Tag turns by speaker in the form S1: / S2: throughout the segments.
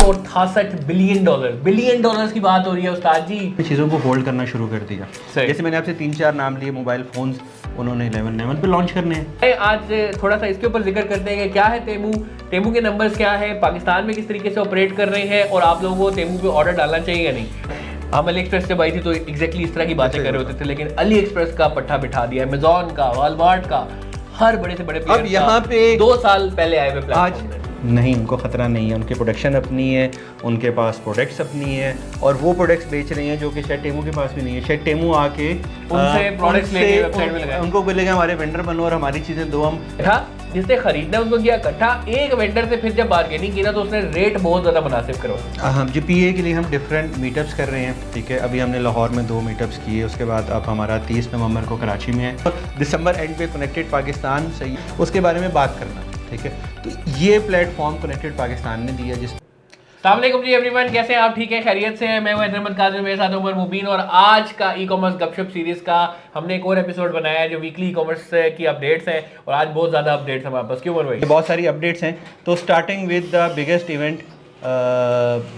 S1: Billion dollars की बात हो रही है उस्ताद जी।
S2: चीज़ों को होल्ड करना शुरू कर दिया। जैसे मैंने आपसे 3-4 नाम लिए मोबाइल फोन्स, उन्होंने 11 पे लॉन्च करने हैं।
S1: आज थोड़ा सा इसके ऊपर जिक्र करते हैं कि क्या है टेमू के नंबर्स क्या है, पाकिस्तान में किस तरीके से ऑपरेट कर रहे हैं और आप लोगों को टेमू पे ऑर्डर डालना चाहिए या नहीं। हम अली एक्सप्रेस जब आई थी तो एग्जैक्टली इस तरह की बातें कर रहे होते थे, लेकिन अली एक्सप्रेस का पट्टा बिठा दिया, अमेजॉन का, वॉलमार्ट का, हर बड़े से बड़े
S2: अब यहाँ पे
S1: 2 साल पहले आए हुए प्लेटफॉर्म में।
S2: नहीं, उनको ख़तरा नहीं है, उनकी प्रोडक्शन अपनी है, उनके पास प्रोडक्ट्स अपनी है और वो प्रोडक्ट्स बेच रही हैं जो कि शायद टेमू के पास भी नहीं है। शायद टेमू आके
S1: उनसे प्रोडक्ट्स लेके वेबसाइट में लगाए,
S2: उनको बोलेगा हमारे वेंडर बनो और हमारी चीज़ें दो। हम
S1: जिसने खरीदना उसको किया इकट्ठा, एक वेंडर से फिर जब बार्गेनिंग की ना तो उसने रेट बहुत ज़्यादा मुनासिब करवाया।
S2: हम जो पीए के लिए हम डिफरेंट मीटअप्स कर रहे हैं, ठीक है। अभी हमने लाहौर में 2 मीटअप्स किए, उसके बाद अब हमारा 30 नवंबर को कराची में है, दिसंबर एंड पे कनेक्टेड पाकिस्तान सही, उसके बारे में बात करना, ठीक है। तो ये प्लेटफॉर्म कनेक्टेड पाकिस्तान ने दिया। जिस
S1: अस्सलामुअलैकुम जी एवरीवन, कैसे हैं आप? ठीक है, खैरियत से हैं? मैं हूं अहमद कादिर, मेरे साथ उमर मुबीन, और आज का ई कॉमर्स गपशप सीरीज का हमने एक और एपिसोड बनाया है जो वीकली ई कॉमर्स की अपडेट्स हैं, और आज बहुत ज़्यादा अपडेट्स हमारे पास। क्यों उमर भाई?
S2: बहुत सारी अपडेट्स हैं। तो starting with the biggest event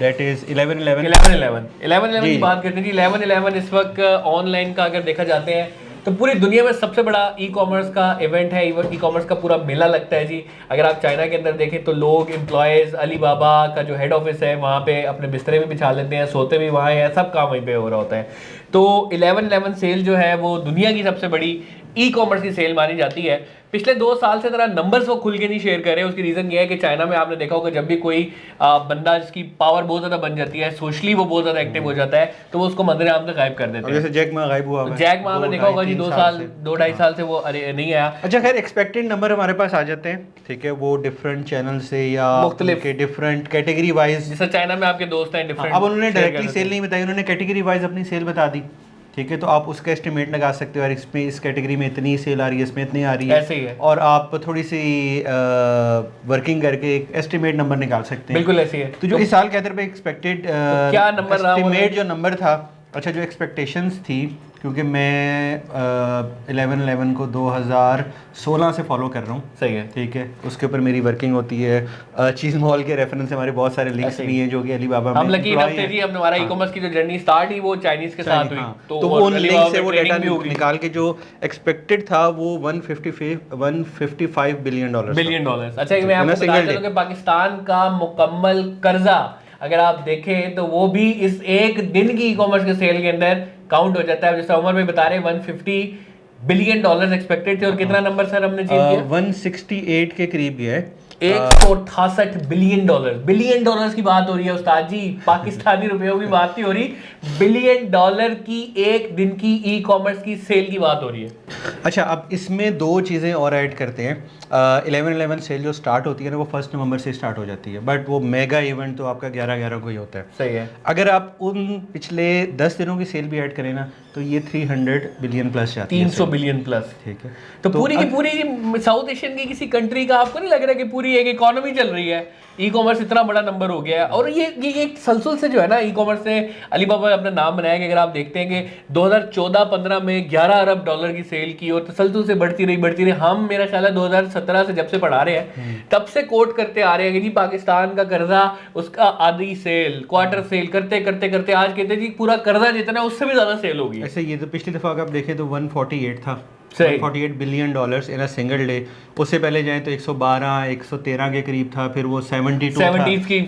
S2: that is 11/11
S1: की बात करते हैं जी। 11/11 इस वक्त ऑनलाइन का अगर देखा जाते हैं तो पूरी दुनिया में सबसे बड़ा ई कॉमर्स का इवेंट है, ई कॉमर्स का पूरा मेला लगता है जी। अगर आप चाइना के अंदर देखें तो लोग एम्प्लॉयज़ अली बाबा का जो हेड ऑफिस है वहाँ पे अपने बिस्तरे भी बिछा लेते हैं, सोते भी वहाँ हैं, सब काम वहीं पे हो रहा होता है। तो 11/11 सेल जो है वो दुनिया की सबसे बड़ी ई कॉमर्स की सेल मानी जाती है। पिछले 2 साल से ज़रा नंबर्स वो खुल के नहीं शेयर कर रहे हैं। उसकी रीज़न ये है कि चाइना में आपने देखा होगा जब भी कोई बंदा जिसकी पावर बहुत ज़्यादा बन जाती है, सोशली वो बहुत ज़्यादा एक्टिव हो जाता है, तो वो उसको मंजर आम से गायब कर देते हैं।
S2: जैसे जैक मा गायब हुआ,
S1: जैक मा में देखा होगा जी 2-2.5 साल से वो नहीं आया।
S2: अच्छा, खैर एक्सपेक्टेड नंबर हमारे पास आ जाते हैं, ठीक है। वो डिफरेंट चैनल से या
S1: मुख्तलिफ
S2: के डिफरेंट कैटेगरी वाइज,
S1: जैसे चाइना में आपके दोस्त हैं डिफरेंट।
S2: अब उन्होंने डायरेक्टली सेल नहीं बताई, उन्होंने कैटेगरी वाइज अपनी सेल बता दी, ठीक है। तो आप उसका एस्टिमेट लगा सकते हो, और इसमें इस कैटेगरी में इतनी सेल आ रही है, इसमें इतनी आ रही है,
S1: ऐसे ही है।
S2: और आप थोड़ी सी वर्किंग करके एक एस्टिमेट नंबर निकाल सकते हैं।
S1: बिल्कुल ऐसे ही है।
S2: तो जो इस साल कहते हैं एक्सपेक्टेड
S1: क्या नंबर रहा,
S2: एस्टिमेट जो नंबर था, अच्छा जो एक्सपेक्टेशंस थी, क्योंकि मैं 11/11 को 2016 से फॉलो कर रहा हूँ,
S1: सही है,
S2: ठीक है। उसके ऊपर मेरी वर्किंग होती है। चीज़ मॉल के रेफरेंस से हमारे बहुत सारे लिंक्स भी हैं जो कि अली बाबा
S1: हम लकी थे जी। हमने हमारा ई कॉमर्स की जो जर्नी स्टार्ट ही वो चाइनीज के साथ हुई, तो वो उन लिंक से वो डाटा
S2: निकाल के जो एक्सपेक्टेड था वो 155 बिलियन डॉलर।
S1: अच्छा, मैं आपको बता दूं कि पाकिस्तान का मुकम्मल कर्जा अगर आप देखें तो वो भी इस एक दिन की ई कॉमर्स के सेल के अंदर काउंट हो जाता है। जैसे उमर में बता रहे 150 बिलियन डॉलर एक्सपेक्टेड थे, और कितना नंबर सर हमने जीत लिया?
S2: 168 के करीब ही है।
S1: 168 बिलियन डॉलर्स की बात हो रही है उस्ताद जी, पाकिस्तानी रुपयों की बात नहीं हो रही, बिलियन डॉलर की एक दिन की ई कॉमर्स की सेल की बात हो रही है।
S2: अच्छा, अब इसमें 2 चीज़ें और ऐड करते हैं। 11/11 सेल जो स्टार्ट होती है ना वो 1 नवंबर से स्टार्ट हो जाती है, बट वो मेगा इवेंट तो आपका 11/11 को ही होता है।
S1: सही है।
S2: अगर आप उन पिछले 10 दिनों की सेल भी ऐड करें ना तो ये 300 बिलियन प्लस जाती है,
S1: 300 बिलियन प्लस,
S2: ठीक है।
S1: तो पूरी की पूरी साउथ एशियन की किसी कंट्री का आपको नहीं लग रहा कि पूरी एक इकोनॉमी चल रही है? ई कॉमर्स इतना बड़ा नंबर हो गया है, और ये तसलसल से जो है ना ई कॉमर्स ने अली बाबा ने अपना नाम बनाया कि अगर आप देखते हैं कि 2014-15 में 11 अरब डॉलर की सेल की, और तसलसल से बढ़ती रही। हम मेरा ख्याल है 2017 से जब से पढ़ा रहे हैं तब से कोट करते आ रहे हैं कि जी पाकिस्तान का कर्जा, उसका आधी सेल, क्वार्टर सेल करते करते आज कहते हैं जी पूरा कर्जा जितना है उससे भी ज्यादा सेल होगी।
S2: ऐसे ये तो पिछली दफा अगर आप देखें तो 148 था, 148 billion dollars in a single day. उससे पहले जाएं तो 112-113 के करीब था, फिर वो 72 था,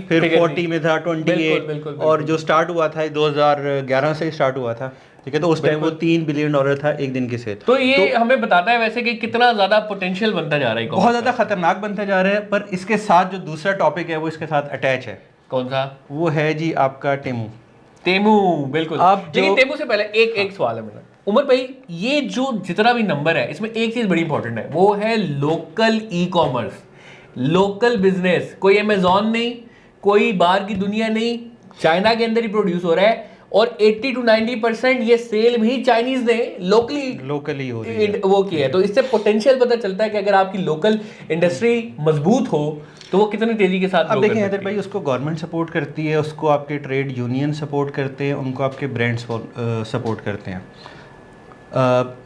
S2: फिर 40 में था, 28, और जो स्टार्ट हुआ था 2011 से स्टार्ट हुआ था, ठीक है। तो उस टाइम वो 3 बिलियन डॉलर था एक दिन की सेल।
S1: तो ये हमें बताता है वैसे कि कितना ज्यादा पोटेंशियल बनता जा रहा है,
S2: बहुत ज्यादा खतरनाक बनता जा रहा है। पर इसके साथ जो दूसरा टॉपिक है वो इसके साथ अटैच है।
S1: कौन सा?
S2: वो है जी आपका टेमू।
S1: बिल्कुल। लेकिन टेमू से पहले एक सवाल है मेरा उमर भाई, ये जो जितना भी नंबर है इसमें एक चीज बड़ी इंपॉर्टेंट है, वो है local e commerce, local business. कोई अमेजॉन नहीं, कोई बाहर की दुनिया नहीं, चाइना के अंदर ही प्रोड्यूस हो रहा है, और 80-90% ये सेल भी चाइनीज ने लोकली हो रही है, वो किया है। तो इससे पोटेंशियल पता चलता है कि अगर आपकी लोकल इंडस्ट्री मजबूत हो तो वो कितनी तेजी के साथ।
S2: अब देखें हैदर भाई, उसको गवर्नमेंट सपोर्ट करती है, उसको आपके ट्रेड यूनियन सपोर्ट करते हैं, उनको आपके ब्रांड्स सपोर्ट करते हैं।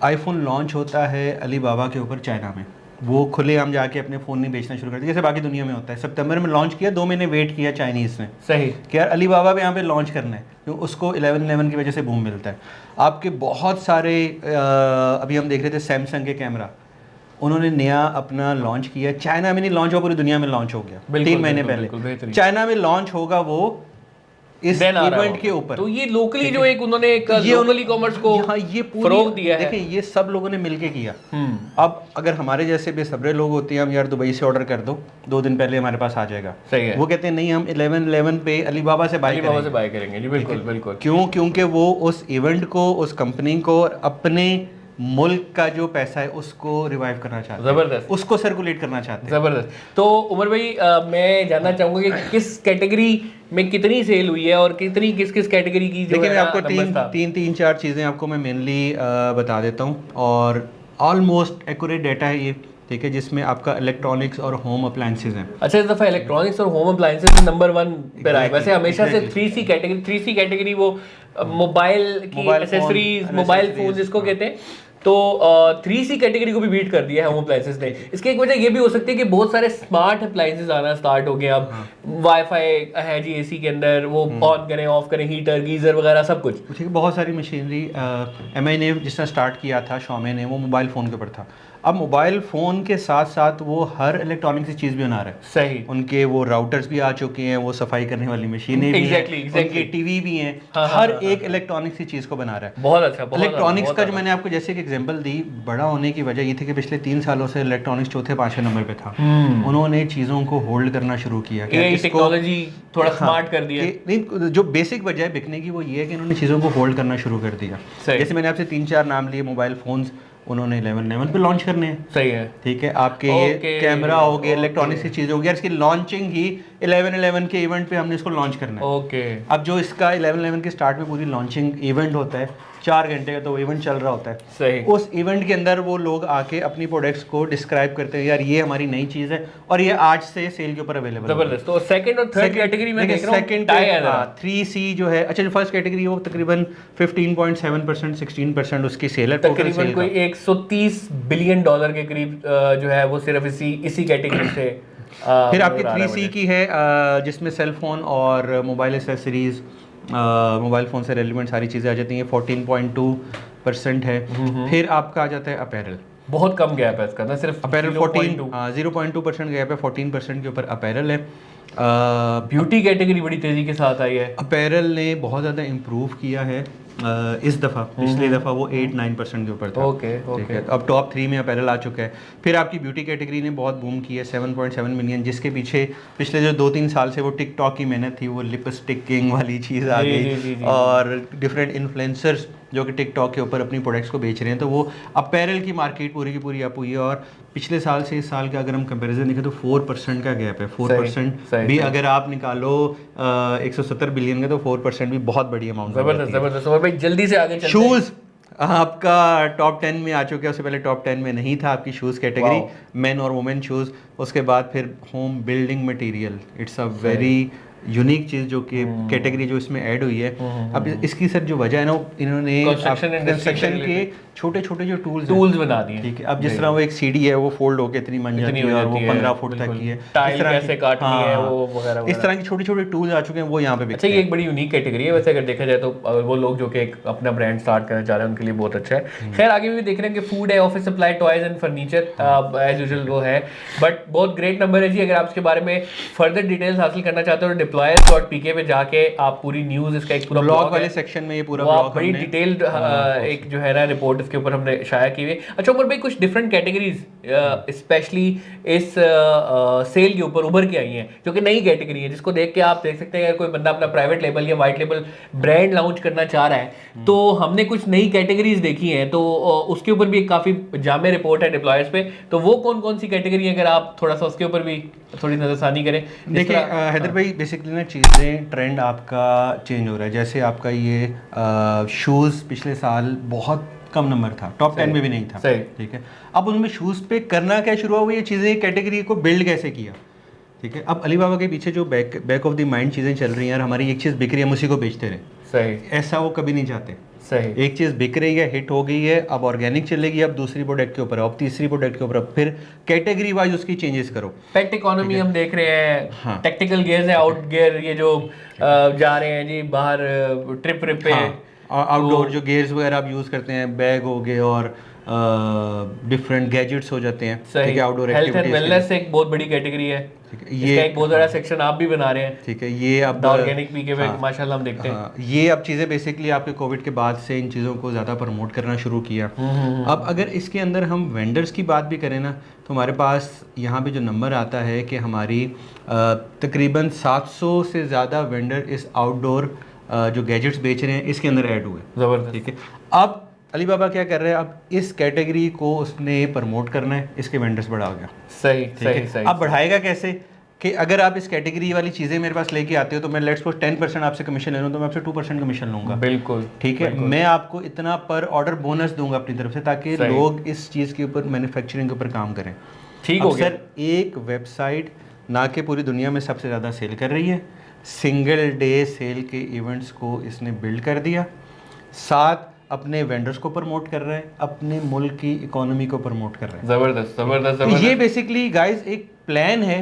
S2: आईफोन लॉन्च होता है अली बाबा के ऊपर चाइना में, वो खुलेआम जाके अपने फ़ोन नहीं बेचना शुरू कर दिया जैसे बाकी दुनिया में होता है। सितंबर में लॉन्च किया, 2 महीने वेट किया चाइनीज़ ने,
S1: सही
S2: कि यार अलीबाबा पे यहाँ पे लॉन्च करना है, क्योंकि उसको 11/11 की वजह से बूम मिलता है। आपके बहुत सारे अभी हम देख रहे थे सैमसंग के कैमरा, उन्होंने नया अपना लॉन्च किया, चाइना में नहीं लॉन्च हुआ, पूरी दुनिया में लॉन्च हो गया 3 महीने पहले। चाइना में लॉन्च होगा वो इस इवेंट के ऊपर।
S1: तो ये लोकली जो एक उन्होंने एक लोकल ई-कॉमर्स को
S2: ये
S1: फरोग दिया है।
S2: देखिए ये सब लोगों ने मिलके किया। अब अगर हमारे जैसे बेसब्रे लोग होते हैं, हम यार दुबई से ऑर्डर कर दो, 2 दिन पहले हमारे पास आ जाएगा,
S1: सही है।
S2: वो कहते हैं नहीं हम 11/11 पे अलीबाबा से बाय
S1: करेंगे। जी बिल्कुल बिल्कुल।
S2: क्यों? क्योंकि वो उस इवेंट को, उस कंपनी को अपने मुल्क का जो पैसा है उसको रिवाइव करना चाहते हैं,
S1: जबरदस्त,
S2: उसको सर्कुलेट करना चाहते हैं।
S1: जबरदस्त। तो उमर भाई मैं जानना चाहूंगा कि किस कैटेगरी में कितनी सेल हुई है और कितनी किस किस कैटेगरी की जो
S2: देखिए
S1: है
S2: मैं आपको तीन चार चीज़ें आपको मैं मेनली बता देता हूँ, और ऑलमोस्ट एक्यूरेट डाटा है ये, ठीक है, जिसमें आपका इलेक्ट्रॉनिक्स और होम अप्लायंसेज हैं।
S1: अच्छा, इस दफा इलेक्ट्रॉनिक्स और होम अप्लायंसेज नंबर 1 पे आए। वैसे हमेशा से 3C कैटेगरी वो मोबाइल की एसेसरीज, मोबाइल फोन जिसको कहते हैं, तो 3C कैटेगरी को भी बीट कर दिया है होम अप्लायंसेज ने। इसकी एक वजह ये भी हो सकती है कि बहुत सारे स्मार्ट अप्लायंसेज आना स्टार्ट हो गए अब। वाईफाई है जी एसी के अंदर, वो ऑन करें ऑफ करें, हीटर गीजर वगैरह सब कुछ।
S2: ठीक है, बहुत सारी मशीनरी MI ने जिसने स्टार्ट किया था, Xiaomi ने, वो मोबाइल फ़ोन के ऊपर था। अब मोबाइल फ़ोन के साथ साथ वो हर इलेक्ट्रॉनिक की चीज़ भी बना रहे हैं।
S1: सही, उनके
S2: वो राउटर्स भी आ चुके हैं, वो सफाई करने वाली मशीनें भी हैं, उनकी टीवी भी हैं, हर एक इलेक्ट्रॉनिक की चीज़ को बना रहा है।
S1: बहुत अच्छा।
S2: इलेक्ट्रॉनिक्स का जो मैंने आपको जैसे एक एग्जांपल दी, बड़ा होने की वजह ये थी कि पिछले 3 सालों से इलेक्ट्रॉनिक्स चौथे 5वें नंबर पे था। उन्होंने चीज़ों को होल्ड करना शुरू किया,
S1: टेक्नोलॉजी थोड़ा स्मार्ट कर दिया।
S2: नहीं, जो बेसिक वजह है बिकने की वो ये है कि उन्होंने चीज़ों को होल्ड करना शुरू कर दिया। जैसे मैंने आपसे 3-4 नाम लिए, मोबाइल फोन्स उन्होंने 11/11 पे लॉन्च करने हैं।
S1: सही है,
S2: ठीक है, आपके ये कैमरा हो गया, इलेक्ट्रॉनिक्स की चीज़ हो गई, इसकी लॉन्चिंग ही 11/11 के इवेंट पे हमने इसको लॉन्च करना है।
S1: ओके,
S2: अब जो इसका 11/11 के स्टार्ट में पूरी लॉन्चिंग इवेंट होता है, 4 घंटे का तो वो इवेंट चल रहा होता है।
S1: सही,
S2: उस इवेंट के अंदर वो लोग आके अपनी प्रोडक्ट्स को डिस्क्राइब करते हैं, यार ये हमारी नई चीज़ है और ये आज से सेल के ऊपर अवेलेबल है।
S1: जबरदस्त। तो सेकंड और थर्ड कैटेगरी में देख रहा हूं,
S2: सेकंड 3C जो है, अच्छा जो फर्स्ट कैटेगरी है वो तकरीबन 15.7% 16% उसकी सेल है,
S1: तकरीबन कोई $130 बिलियन के करीब जो है वो सिर्फ इसी कैटेगरी से।
S2: फिर आपकी 3C की है जिसमें सेल फोन और मोबाइल एसेसरीज, मोबाइल फ़ोन से रेलिवेंट सारी चीज़ें आ जाती हैं, 14.2% है। फिर आपका आ जाता है अपैरल,
S1: बहुत कम गैप है इसका ना, सिर्फ
S2: अपैरल 0.2% गैप है, 14% के ऊपर अपैरल है।
S1: ब्यूटी कैटेगरी बड़ी तेज़ी के साथ आई है।
S2: अपैरल ने बहुत ज़्यादा इम्प्रूव किया है इस दफ़ा, पिछली दफ़ा वो 8-9% के ऊपर था।
S1: ओके,
S2: ठीक है, अब टॉप 3 में अपैरल आ चुका है। फिर आपकी ब्यूटी कैटेगरी ने बहुत बूम की है, 7.7 मिलियन, जिसके पीछे पिछले जो 2-3 साल से वो टिकटॉक की मेहनत थी, वो लिपस्टिकिंग वाली चीज़ आ गई, और डिफरेंट इन्फ्लुएंसर्स जो कि टिकटॉक के ऊपर अपनी प्रोडक्ट्स को बेच रहे हैं, तो वो अपैरल की मार्केट पूरी की पूरी अप हुई है। और पिछले साल से इस साल का अगर हम कंपैरिजन देखें तो 4% का गैप है। 4% भी अगर आप निकालो 170 बिलियन का, तो 4% भी बहुत बड़ी अमाउंट है।
S1: जबरदस्त जबरदस्त। और भाई जल्दी से आगे चलते हैं।
S2: शूज़ आपका टॉप 10 में आ चुके हैं, उससे पहले टॉप 10 में नहीं था आपकी शूज़ कैटेगरी, मेन और वुमेन शूज़। उसके बाद फिर home building material, it's a very unique चीज़ जो कि कैटेगरी जो इसमें ऐड हुई है। अब इसकी सर जो वजह है ना, इन्होंने कंस्ट्रक्शन के छोटे छोटे जो टूल्स बना दिए। ठीक है, अब जिस तरह वो एक सीढ़ी है वो फोल्ड होकर इतनी बन जाती है और वो 15 फुट तक की है,
S1: टाइल कैसे काटनी है वो वगैरह,
S2: इस तरह के छोटे छोटे टूल्स आ चुके हैं, वो यहाँ पे
S1: अच्छा, ये एक बड़ी यूनिक कैटेगरी है वैसे अगर देखा जाए तो। वो लोग जो कि अपना ब्रांड स्टार्ट करना चाह रहे हैं उनके लिए बहुत अच्छा है। खैर आगे भी देख रहे हैं कि फूड है, office supply, toys and furniture as usual वो है, बट बहुत ग्रेट नंबर है जी। अगर आप इसके बारे में फर्दर डिटेल्स हासिल करना चाहते हो तो deployers.pk पे जाके आप पूरी न्यूज़, इसका एक पूरा
S2: ब्लॉग वाले सेक्शन में ये पूरा ब्लॉग
S1: बड़ी डिटेल्ड एक जो है ना रिपोर्ट इसके ऊपर हमने शाया की हुई। अच्छा उमर भाई, कुछ डिफरेंट कैटेगरीज स्पेशली इस सेल के ऊपर उभर के आई हैं जो कि नई कैटेगरी है, जिसको देख के आप देख सकते हैं अगर कोई बंदा अपना प्राइवेट लेबल या वाइट लेबल ब्रांड लॉन्च करना चाह रहा है तो हमने कुछ नई कैटेगरीज देखी हैं, तो उसके ऊपर भी एक काफ़ी जामे रिपोर्ट है डिप्लॉयर्स पे। तो वो कौन कौन सी कैटेगरी है, अगर आप थोड़ा सा उसके ऊपर भी थोड़ी नजरसानी करें।
S2: देखिए हैदर भाई, बेसिकली ना चीज़ें ट्रेंड आपका चेंज हो रहा है। जैसे आपका ये शूज़ पिछले साल बहुत कम नंबर था, टॉप 10 में भी नहीं था। ठीक है, अब उनमें शूज़ पे करना क्या शुरू हुआ, ये चीज़ें कैटेगरी को बिल्ड कैसे किया। ठीक है, अब अलीबाबा के पीछे जो बैक ऑफ द माइंड चीज़ें चल रही हैं, यार हमारी एक चीज़ बिक रही है, हम उसी को बेचते रहे।
S1: सही,
S2: ऐसा वो कभी नहीं चाहते।
S1: सही।
S2: एक चीज़ बिक रही है, हिट हो गई है, अब ऑर्गेनिक चलेगी, अब दूसरी प्रोडक्ट के ऊपर, अब तीसरी प्रोडक्ट के ऊपर, फिर कैटेगरी वाइज उसकी चेंजेस करो।
S1: पेट इकोनॉमी हम देख रहे हैं।
S2: हाँ।
S1: टेक्टिकल गियर्स है, आउट गियर, ये जो जा रहे हैं जी बाहर ट्रिप पे।
S2: हाँ, आउटडोर जो गियर्स वगैरह आप यूज़ करते हैं, बैग हो गए और डिफरेंट गैजेट्स हो जाते हैं। ठीक है, आउटडोर
S1: हेल्थ एंड वेलनेस एक बहुत बड़ी कैटेगरी है।
S2: ठीक है,
S1: ये एक बहुत बड़ा सेक्शन आप भी बना रहे हैं।
S2: ठीक है, ये अब
S1: ऑर्गेनिक पी के माशाल्लाह हम देखते हैं।
S2: ये अब चीज़ें बेसिकली आपके कोविड के बाद से इन चीज़ों को ज़्यादा प्रमोट करना शुरू किया। अब अगर इसके अंदर हम वेंडर्स की बात भी करें ना, तो हमारे पास यहाँ पे जो नंबर आता है कि हमारी तकरीबन 700 से ज़्यादा वेंडर इस आउटडोर जो गैजेट्स बेच रहे हैं इसके अंदर ऐड हुए।
S1: ज़बरदस्त।
S2: ठीक है, अब अलीबाबा क्या कर रहा है, अब इस कैटेगरी को उसने प्रमोट करना है, इसके वेंडर्स बढ़ा गया।
S1: सही सही सही।
S2: अब बढ़ाएगा कैसे कि अगर आप इस कैटेगरी वाली चीज़ें मेरे पास लेके आते हो तो मैं लेट्स सपोज 10% आपसे कमीशन ले लूँ, तो मैं आपसे 2% कमीशन लूँगा।
S1: बिल्कुल। ठीक
S2: है, मैं आपको इतना पर ऑर्डर बोनस दूंगा अपनी तरफ से, ताकि लोग इस चीज़ के ऊपर, मैन्युफैक्चरिंग के ऊपर काम करें।
S1: ठीक हो गया।
S2: सर, एक वेबसाइट ना कि पूरी दुनिया में सबसे ज़्यादा सेल कर रही है, सिंगल डे सेल के इवेंट्स को इसने बिल्ड कर दिया, साथ अपने वेंडर्स को प्रमोट कर रहे हैं, अपने मुल्क की इकोनॉमी को प्रमोट कर रहे हैं।
S1: ज़बरदस्त ज़बरदस्त।
S2: तो ये बेसिकली गाइस एक प्लान है,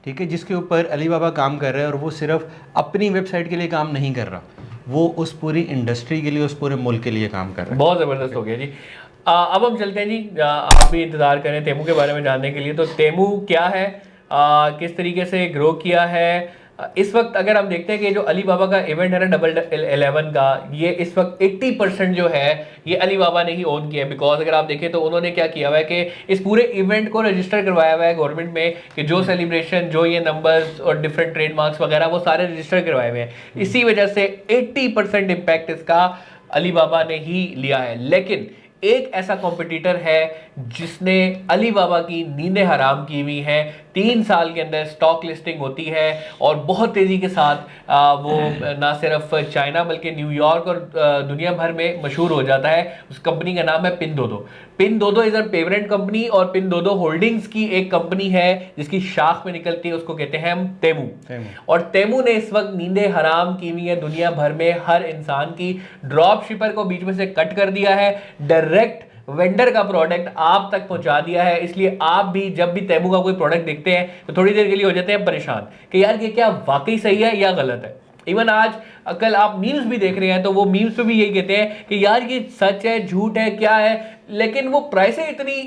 S2: ठीक है, जिसके ऊपर अलीबाबा काम कर रहा है, और वो सिर्फ अपनी वेबसाइट के लिए काम नहीं कर रहा, वो उस पूरी इंडस्ट्री के लिए, उस पूरे मुल्क के लिए काम कर रहा है।
S1: बहुत ज़बरदस्त हो गया जी। अब हम चलते हैं जी, आप भी इंतज़ार करें तेमू के बारे में जानने के लिए। तो तेमू क्या है, किस तरीके से ग्रो किया है इस वक्त? अगर हम देखते हैं कि जो अलीबाबा का इवेंट है ना डबल 11 का, ये इस वक्त 80% जो है ये अलीबाबा ने ही ओन किया है। बिकॉज अगर आप देखें तो उन्होंने क्या किया हुआ है कि इस पूरे इवेंट को रजिस्टर करवाया हुआ है गवर्नमेंट में, कि जो सेलिब्रेशन, जो ये नंबर्स और डिफरेंट ट्रेडमार्क्स वगैरह वो सारे रजिस्टर करवाए हुए हैं। इसी वजह से 80% इम्पैक्ट इसका अलीबाबा ने ही लिया है। लेकिन एक ऐसा कॉम्पिटिटर है जिसने अलीबाबा की नींदें हराम की हुई हैं। 3 साल के अंदर स्टॉक लिस्टिंग होती है और बहुत तेज़ी के साथ वो ना सिर्फ चाइना बल्कि न्यूयॉर्क और दुनिया भर में मशहूर हो जाता है। उस कंपनी का नाम है पिनदोदो। पिनदोदो इज़ अ पेरेंट कंपनी, और पिनदोदो होल्डिंग्स की एक कंपनी है जिसकी शाख में निकलती है, उसको कहते हैं हम तेमू। और तेमू ने इस वक्त नींदें हराम की हुई है दुनिया भर में हर इंसान की। ड्रॉप शिपर को बीच में से कट कर दिया है, डायरेक्ट वेंडर का प्रोडक्ट आप तक पहुंचा दिया है। इसलिए आप भी जब भी तेमू का कोई प्रोडक्ट देखते हैं तो थोड़ी देर के लिए हो जाते हैं परेशान कि यार ये क्या वाकई सही है या गलत है। इवन आज कल आप मीम्स भी देख रहे हैं तो वो मीम्स पे भी यही कहते हैं कि यार ये सच है, झूठ है, क्या है, लेकिन वो प्राइसें इतनी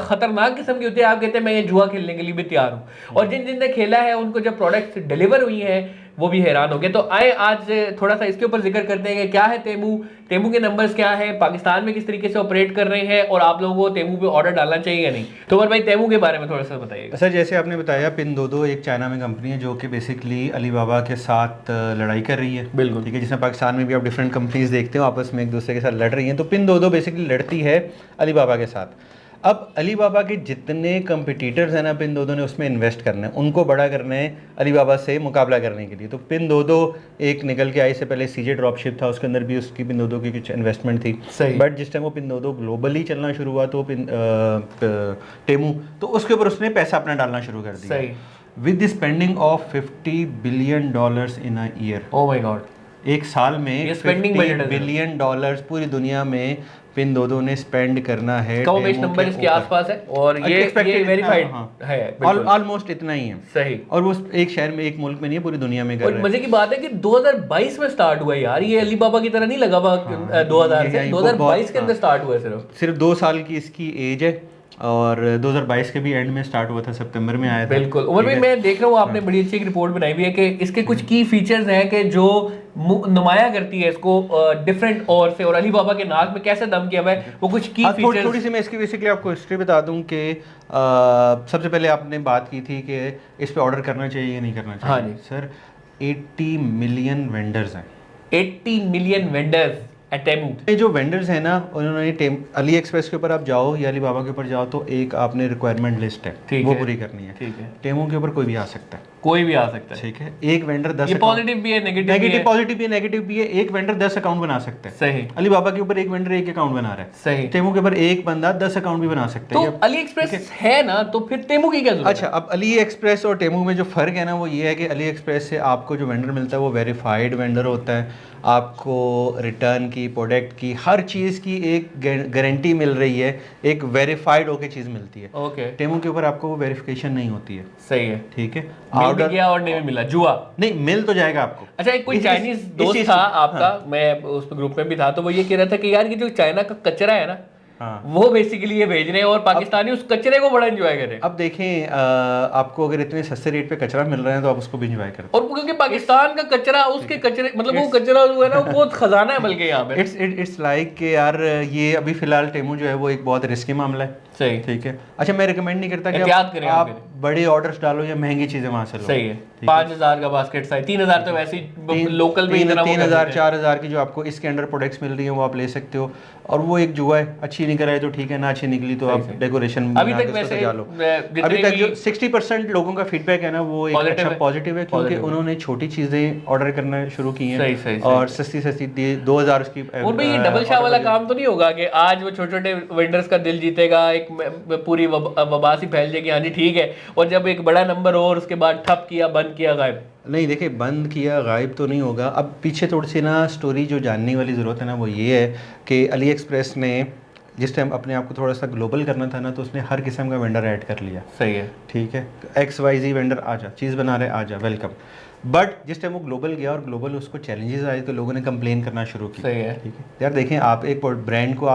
S1: खतरनाक किस्म की होती है, आप कहते हैं मैं ये जुआ खेलने के लिए भी तैयार हूँ। और जिन जिनने खेला है उनको जब प्रोडक्ट्स डिलीवर हुई हैं वो भी हैरान हो गए। तो आए आज थोड़ा सा इसके ऊपर जिक्र करते हैं कि क्या है तेमू, तेमू के नंबर्स क्या है, पाकिस्तान में किस तरीके से ऑपरेट कर रहे हैं, और आप लोगों को तेमू पे ऑर्डर डालना चाहिए या नहीं। तो भाई तेमू के बारे में थोड़ा सा बताइएगा।
S2: सर, जैसे आपने बताया, पिनदोदो एक चाइना में कंपनी है जो कि बेसिकली अलीबाबा के साथ लड़ाई कर रही है।
S1: बिल्कुल।
S2: ठीक है, जिसमें पाकिस्तान में भी आप डिफरेंट कंपनीज देखते हो आपस में एक दूसरे के साथ लड़ रही हैं, तो पिनदोदो बेसिकली लड़ती है अलीबाबा के साथ। अब अलीबाबा के जितने कंपिटिटर्स हैं ना, पिनदोदो ने उसमें इन्वेस्ट करना है, उनको बड़ा करना है अलीबाबा से मुकाबला करने के लिए। तो पिनदोदो एक निकल के आई से पहले सीजे ड्रॉपशिप था, उसके अंदर भी उसकी पिनदोदो की कुछ इन्वेस्टमेंट थी। बट जिस टाइम वो पिनदोदो ग्लोबली चलना शुरू हुआ तो टेमू, तो उसके ऊपर उसने पैसा अपना डालना शुरू कर दिया with the spending of $50 billion in a year.
S1: Oh my God,
S2: एक साल में $50 बिलियन पूरी दुनिया में पिनदोदो ने स्पेंड करना है।
S1: कमोबेश नंबर इसके आसपास है और ये वेरीफाइड है,
S2: ऑलमोस्ट इतना ही है।
S1: सही।
S2: और वो एक शहर में, एक मुल्क में नहीं है, पूरी दुनिया में कर रहा है।
S1: मजे की बात है कि 2022 में स्टार्ट हुआ यार, ये अलीबाबा की तरह नहीं लगा हुआ 2000 से, 2022 के अंदर स्टार्ट हुआ है। सिर्फ
S2: 2 साल की इसकी एज है और 2022 के भी एंड में स्टार्ट हुआ था, सितंबर में आया था।
S1: बिल्कुल। उमर भाई, मैं देख रहा हूँ आपने बड़ी अच्छी एक रिपोर्ट बनाई हुई है कि इसके कुछ की फीचर्स हैं कि जो नुमाया करती है इसको डिफरेंट और से, और अलीबाबा के नाक में कैसे दम किया हुआ है वो कुछ की फीचर्स।
S2: थोड़ी सी मैं इसकी बेसिकली आपको हिस्ट्री बता दूं कि सबसे पहले आपने बात की थी कि इस पे ऑर्डर करना चाहिए या नहीं करना चाहिए।
S1: हाँ जी
S2: सर, 80 मिलियन वेंडर्स हैं।
S1: 80 मिलियन वेंडर्स।
S2: ये जो वेंडर्स हैं ना, उन्होंने अली एक्सप्रेस के ऊपर आप जाओ या अलीबाबा के ऊपर जाओ तो एक आपने रिक्वायरमेंट लिस्ट है, वो पूरी करनी है।
S1: ठीक है।
S2: टेमू के ऊपर कोई भी आ सकता है।
S1: कोई भी आ सकता है,
S2: ठीक है। एक वेंडर 10
S1: पॉजिटिव भी है, नेगेटिव
S2: पॉजिटिव भी है, नेगेटिव भी है। एक वेंडर 10 अकाउंट बना सकता है,
S1: सही।
S2: अलीबाबा के ऊपर एक वेंडर एक अकाउंट बना रहा है,
S1: सही।
S2: टेमू के ऊपर एक बंदा 10 अकाउंट भी बना सकता है।
S1: तो अली एक्सप्रेस है ना, तो फिर टेमू की क्या जरूरत है?
S2: अच्छा, अब अली एक्सप्रेस और टेमू में जो फ़र्क है ना वो ये है कि अली एक्सप्रेस से आपको जो वेंडर मिलता है वो वेरीफाइड वेंडर होता है, आपको रिटर्न की, प्रोडक्ट की, हर चीज़ की एक गारंटी मिल रही है, एक वेरीफाइड होकर चीज़ मिलती है।
S1: ओके।
S2: टेमू के ऊपर आपको वो वेरिफिकेशन नहीं होती है।
S1: सही है,
S2: ठीक है।
S1: मिल भी गया और नहीं भी मिला, जुआ
S2: नहीं, मिल तो जाएगा आपको।
S1: अच्छा, एक कोई चाइनीज दोस्त था आपका, मैं उस ग्रुप में भी था, तो वो ये कह रहा था कि यार ये जो चाइना का कचरा है ना, वो बेसिकली ये भेज रहे हैं और पाकिस्तानी उस कचरे को बड़ा एंजॉय कर रहे हैं।
S2: अब देखें, आपको अगर इतने सस्ते रेट पे कचरा मिल रहा है तो आप उसको भी एंजॉय करते हैं।
S1: और क्योंकि पाकिस्तान का कचरा, उसके कचरे, मतलब वो कचरा जो है ना वो खजाना है बल्कि यहाँ पे।
S2: इट्स लाइक कि यार ये अभी फिलहाल टेमू जो है वो एक बहुत रिस्की मामला है।
S1: सही,
S2: ठीक है। अच्छा, मैं रिकमेंड नहीं करता कि आप बड़े ऑर्डर्स डालो या महंगी चीजें वहां से लो।
S1: सही है। 5,000 का बास्केट साइज, 3,000 तो वैसे ही लोकल में
S2: 3,000 4,000 की जो आपको इसके अंडर प्रोडक्ट्स मिल रही है वो आप ले सकते हो। और वो एक जुआ है, अच्छी निकल रहा है तो ठीक है, ना अच्छी निकली तो आप डेकोरेशन
S1: अभी तक वैसे
S2: अभी तक जो 60% लोगों का फीडबैक है ना वो एक अच्छा पॉजिटिव है, क्योंकि उन्होंने छोटी चीजें ऑर्डर करना शुरू की हैं और सस्ती 2,000 उसकी।
S1: और भाई ये डबल शाह वाला काम तो नहीं होगा कि आज वो छोटे छोटे वेंडर्स का दिल जीतेगा, एक पूरी वबा सी फैल जाएगी, हाँ जी ठीक है, और जब एक बड़ा नंबर हो और उसके बाद ठप किया, बंद किया, गायब?
S2: नहीं, देखिए, बंद किया गायब तो नहीं होगा। अब पीछे थोड़ी सी ना स्टोरी जो जानने वाली ज़रूरत है ना वो ये है कि अली एक्सप्रेस ने जिस टाइम अपने आप को थोड़ा सा ग्लोबल करना था ना तो उसने हर किस्म का वेंडर ऐड कर लिया।
S1: सही है, ठीक है।
S2: XYZ वेंडर आ जा, चीज़ बना रहे, आ जा, वेलकम। बट जिस टाइम वो ग्लोबल गया और ग्लोबल उसको चैलेंजेस आए तो लोगों ने कंप्लेन करना शुरू किया।
S1: सही है,
S2: ठीक है यार। देखें, आप एक ब्रांड को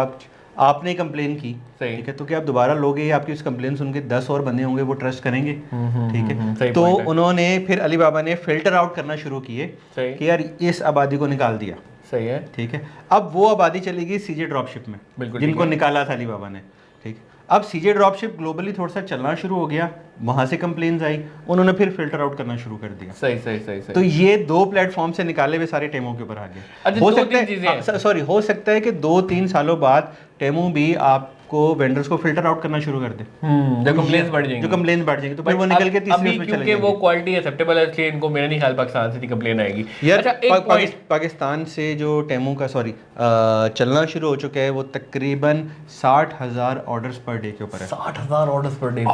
S2: आपने कंप्लेन की, ठीक है, तो क्या आप दोबारा लोगे या आपकी उस कंप्लेन सुन के 10 और बंदे होंगे वो ट्रस्ट करेंगे? ठीक है। तो उन्होंने फिर अलीबाबा ने फिल्टर आउट करना शुरू किए कि यार इस आबादी को निकाल दिया।
S1: सही है,
S2: ठीक है। अब वो आबादी चली गई सीजे ड्रॉपशिप में, जिनको निकाला था अलीबाबा ने। ठीक, अब सीजे ड्रॉपशिप ग्लोबली थोड़ा सा चलना शुरू हो गया, वहां से कंप्लेन्स आई, उन्होंने फिर फिल्टर आउट करना शुरू कर दिया।
S1: सही सही सही सही।
S2: तो ये 2 प्लेटफॉर्म से निकाले हुए सारे टेमो के ऊपर आ गए। हो सकता है कि 2-3 सालों बाद टेमो भी आपको वेंडर्स को फिल्टर आउट करना शुरू कर दे,
S1: जो कंप्लेंट्स बढ़ जाएंगी,
S2: तो फिर वो निकल के तीसरे
S1: उसमें चले जाएंगे। क्योंकि वो क्वालिटी एक्सेप्टेबल है, इसलिए इनको मेरा नहीं ख्याल पाकिस्तान से कंप्लेन आएगी।
S2: यार पाकिस्तान से जो टेमो का चलना शुरू हो चुका है वो तकरीबन 60,000 ऑर्डर्स पर डे के ऊपर है।
S1: 60,000 ऑर्डर्स पर डे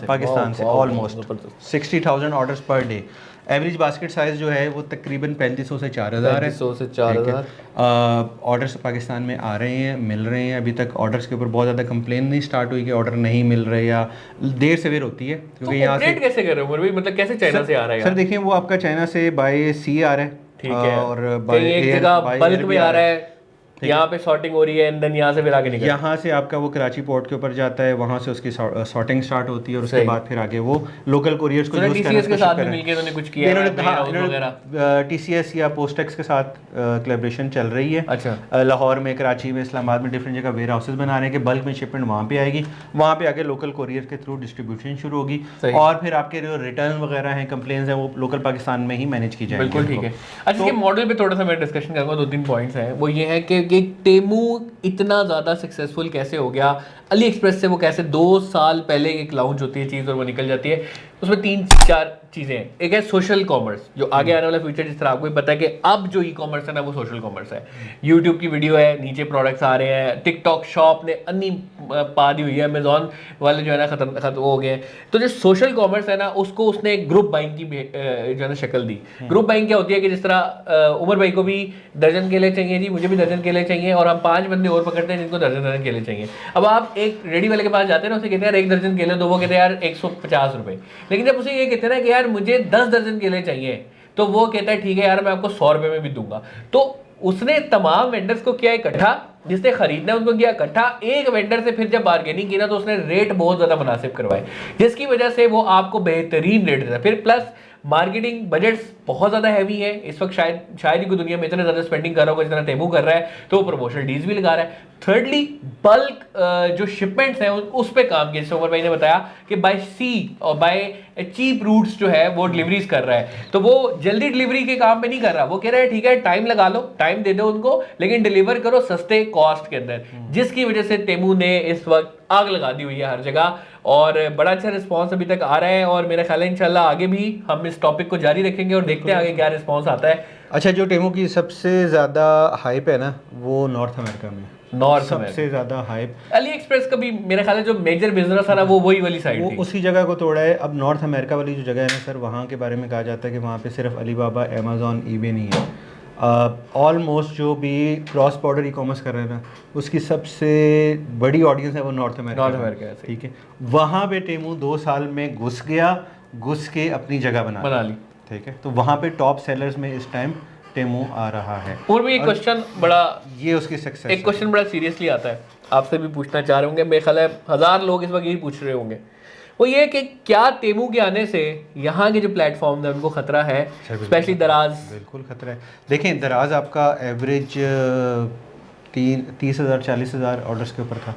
S2: पाकिस्तान से almost 60,000 orders per day. Average basket size जो है वो तकरीबन 3500 से 4,000 है।
S1: 3500 से 4,000
S2: ऑर्डर्स पाकिस्तान में आ रहे हैं, मिल रहे हैं। अभी तक ऑर्डर्स के ऊपर बहुत ज़्यादा कंप्लेन नहीं स्टार्ट हुई कि ऑर्डर नहीं मिल रहे या देर सवेर होती है, क्योंकि यहाँ से
S1: कैसे कर रहे हो, मतलब कैसे चाइना से आ रहा है?
S2: सर देखिए, वो आपका चाइना से बाय सी आ रहा है,
S1: ठीक है,
S2: और
S1: बाय एक जगह बल्क में आ रहा है, यहाँ पे सॉर्टिंग हो रही है, एंड देन यहाँ से फिर आगे निकल, यहाँ
S2: से आपका वो कराची पोर्ट के ऊपर जाता है, वहाँ से उसकी सॉर्टिंग स्टार्ट होती है और उसके बाद फिर आगे वो लोकल कोरियर्स को यूज करने के साथ मिलके उन्होंने कुछ किया है। TCS या पोस्टेक्स के साथ कोलैबोरेशन चल रही है। अच्छा, लाहौर में, कराची में, इस्लामाबाद में डिफरेंट जगह वेयर हाउसेस बना रहे हैं कि बल्क में शिपमेंट वहाँ पे आएगी, वहाँ पे आगे लोकल कोरियर के थ्रू डिस्ट्रीब्यूशन शुरू होगी और फिर आपके जो रिटर्न वगैरह हैं, कंप्लेंट्स हैं, वो लोकल पाकिस्तान में ही मैनेज की जाएगी। बिल्कुल ठीक है। अच्छा, इसके मॉडल पे थोड़ा सा मैं डिस्कशन करूँगा, 2-3 पॉइंट्स हैं। वो ये है कि टेमू इतना ज़्यादा सक्सेसफुल कैसे हो गया, अली एक्सप्रेस से वो कैसे 2 साल पहले एक लॉन्च होती है चीज़ और वो निकल जाती है। उसमें 3-4 चीज़ें हैं। एक है सोशल कॉमर्स, जो आगे आने वाला फ्यूचर, जिस तरह आपको पता है कि अब जो ई-कॉमर्स है ना वो सोशल कॉमर्स है। यूट्यूब की वीडियो है, नीचे प्रोडक्ट्स आ रहे हैं, टिकटॉक शॉप ने अन्नी पा दी हुई है, अमेजॉन वाले जो है ना खत्म हो गए हैं। तो जो सोशल कॉमर्स है ना उसको उसने ग्रुप बाइंग की जो है ना शक्ल दी। ग्रुप बाइंग क्या होती है कि जिस तरह उमर भाई को भी दर्जन केले चाहिए जी, मुझे भी दर्जन केले चाहिए, और हम 5 बंदे और पकड़ते हैं जिनको दर्जन केले चाहिए। अब आप एक रेडी वाले के पास जाते हैं ना, उसे कहते हैं यार 1 दर्जन केले दो, वो कहते हैं यार 150 रुपये। लेकिन जब उसे ये कहते हैं ना कि यार मुझे 10 दर्जन केले चाहिए, तो वो कहता है ठीक है यार मैं आपको 100 रुपये में भी दूंगा। तो उसने तमाम वेंडर्स को किया इकट्ठा, जिसने खरीदना है उनको किया इकट्ठा। एक वेंडर से फिर जब बार्गेनिंग की ना तो उसने रेट बहुत ज़्यादा मुनासिब करवाए, जिसकी वजह से वो आपको बेहतरीन रेट देता है। फिर प्लस मार्केटिंग बजट्स बहुत ज़्यादा हैवी है इस वक्त, शायद ही कोई दुनिया में इतने ज़्यादा स्पेंडिंग कर रहा होगा जितना टेमू कर रहा है, तो वो प्रमोशनल डील्स भी लगा रहा है। थर्डली बल्क जो शिपमेंट्स हैं उस पर काम किया, जैसे उमर भाई ने बताया कि बाय सी और बाय चीप रूट्स जो है वो डिलीवरीज कर रहा है, तो वो जल्दी डिलीवरी के काम पे नहीं कर रहा। वो कह रहा है ठीक है टाइम लगा लो, टाइम दे दो उनको, लेकिन डिलीवर करो सस्ते कॉस्ट के अंदर, जिसकी वजह से टेमू ने इस वक्त
S1: आग लगा दी हुई है हर जगह, और बड़ा अच्छा रिस्पांस अभी तक आ रहा है, और मेरा ख्याल है इंशाल्लाह आगे भी हम इस टॉपिक को जारी रखेंगे और देखते हैं आगे क्या रिस्पांस आता है।
S2: अच्छा, जो टेमू की सबसे ज़्यादा हाइप है ना, वो नॉर्थ अमेरिका में, सबसे ज़्यादा हाइप।
S1: अली एक्सप्रेस का भी मेरा ख्याल है जो मेजर बिजनेस है ना, वो वही वाली साइड थी,
S2: उसी जगह को तोड़ा है। अब नॉर्थ अमेरिका वाली जो जगह है ना सर, वहाँ के बारे में कहा जाता है कि वहाँ पे सिर्फ अलीबाबा, अमेज़ॉन, ईबे नहीं है, ऑलमोस्ट जो भी क्रॉस बॉर्डर ई कॉमर्स कर रहे हैं ना, उसकी सबसे बड़ी ऑडियंस है वो नॉर्थ अमेरिका है, ठीक है। वहाँ पे टेमू 2 साल में घुस के अपनी जगह बना ली, ठीक है। तो वहाँ पे टॉप सेलर्स में इस टाइम टेमू आ रहा है।
S1: और भी एक क्वेश्चन बड़ा,
S2: ये उसकी सक्सेस,
S1: एक क्वेश्चन बड़ा सीरियसली आता है, आपसे भी पूछना चाह रहे होंगे, मेरे ख्याल है 1000 लोग इस वक्त यही पूछ रहे होंगे, वो ये कि क्या टेमू के आने से यहाँ के जो प्लेटफॉर्म है उनको खतरा है, स्पेशली दराज?
S2: बिल्कुल खतरा है। देखें, दराज आपका एवरेज 30,000 40,000 ऑर्डर्स के ऊपर था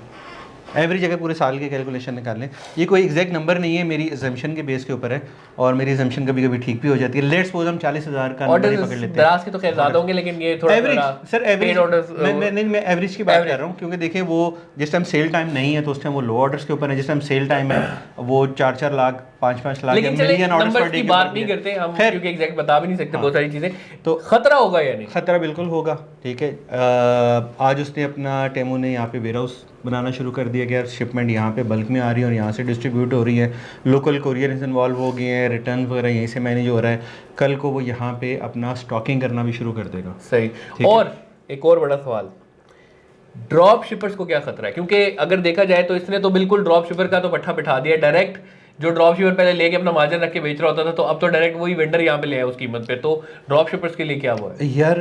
S2: एवरेज। अगर पूरे साल के कैलकुलेशन निकाल लें, ये कोई एग्जैक्ट नंबर नहीं है, मेरी अजम्पशन के बेस के ऊपर है, और मेरी अजम्पशन कभी कभी ठीक भी हो जाती है। लेट्स सपोज हम 40,000 का नंबर पकड़ लेते हैं।
S1: दराज के तो खैर ज़्यादा होंगे, लेकिन ये थोड़ा
S2: एवरेज, सर एवरेज मैं एवरेज की बात कर रहा हूँ, क्योंकि देखें वो जिस टाइम सेल टाइम नहीं है तो उस टाइम वो लो ऑर्डर्स के ऊपर है, जिस टाइम सेल टाइम है वो 4-4 lakh 5-5 lakh million orders per day की
S1: बात नहीं करते हम, क्योंकि एग्जैक्ट बता भी नहीं सकते बहुत सारी चीज़ें। तो खतरा होगा या नहीं?
S2: खतरा बिल्कुल होगा, ठीक है। आज उसने अपना टेमू ने यहाँ पे वेयर हाउस बनाना शुरू कर दिया कि यार शिपमेंट यहाँ पे बल्क में आ रही है और यहाँ से डिस्ट्रीब्यूट हो रही है, लोकल कोरियर्स इन्वॉल्व हो गए हैं, रिटर्न वगैरह यहीं से मैनेज हो रहा है, कल को वो यहाँ पे अपना स्टॉकिंग करना भी शुरू कर देगा।
S1: सही। और एक और बड़ा सवाल, ड्रॉप शिपर्स को क्या खतरा है? क्योंकि अगर देखा जाए तो इसने तो बिल्कुल ड्रॉप शिपर का तो पट्टा बिठा दिया डायरेक्ट। जो ड्रॉप शिपर पहले लेके अपना मार्जिन रख के बेच रहा होता था, तो अब तो डायरेक्ट वही वेंडर यहाँ पे ले आया उस कीमत पे। तो ड्रॉप शिपर्स के लिए क्या हुआ है?
S2: यार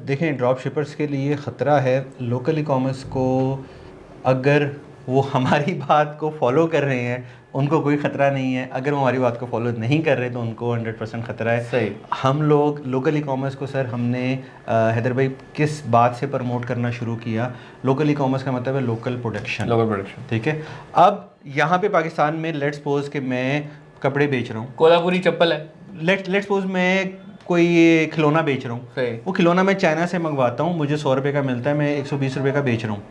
S2: देखें, ड्रॉप शिपर्स के लिए ख़तरा है। लोकल ई कॉमर्स को अगर वो हमारी बात को फॉलो कर रहे हैं उनको कोई ख़तरा नहीं है, अगर वो हमारी बात को फॉलो नहीं कर रहे तो उनको 100% ख़तरा है।
S1: सही।
S2: हम लोग लोकल ई कॉमर्स को सर हमने हैदर भाई किस बात से प्रमोट करना शुरू किया? लोकल ई कॉमर्स का मतलब है लोकल प्रोडक्शन, ठीक है। अब यहाँ पे पाकिस्तान में लेट्स सपोज कि मैं कपड़े बेच रहा हूँ,
S1: कोल्हापुरी चप्पल है,
S2: लेट्स सपोज मैं कोई खिलौना बेच रहा हूँ, वो खिलौना मैं चाइना से मंगवाता हूँ, मुझे 100 रुपये का मिलता है, मैं 120 रुपये का बेच रहा हूँ।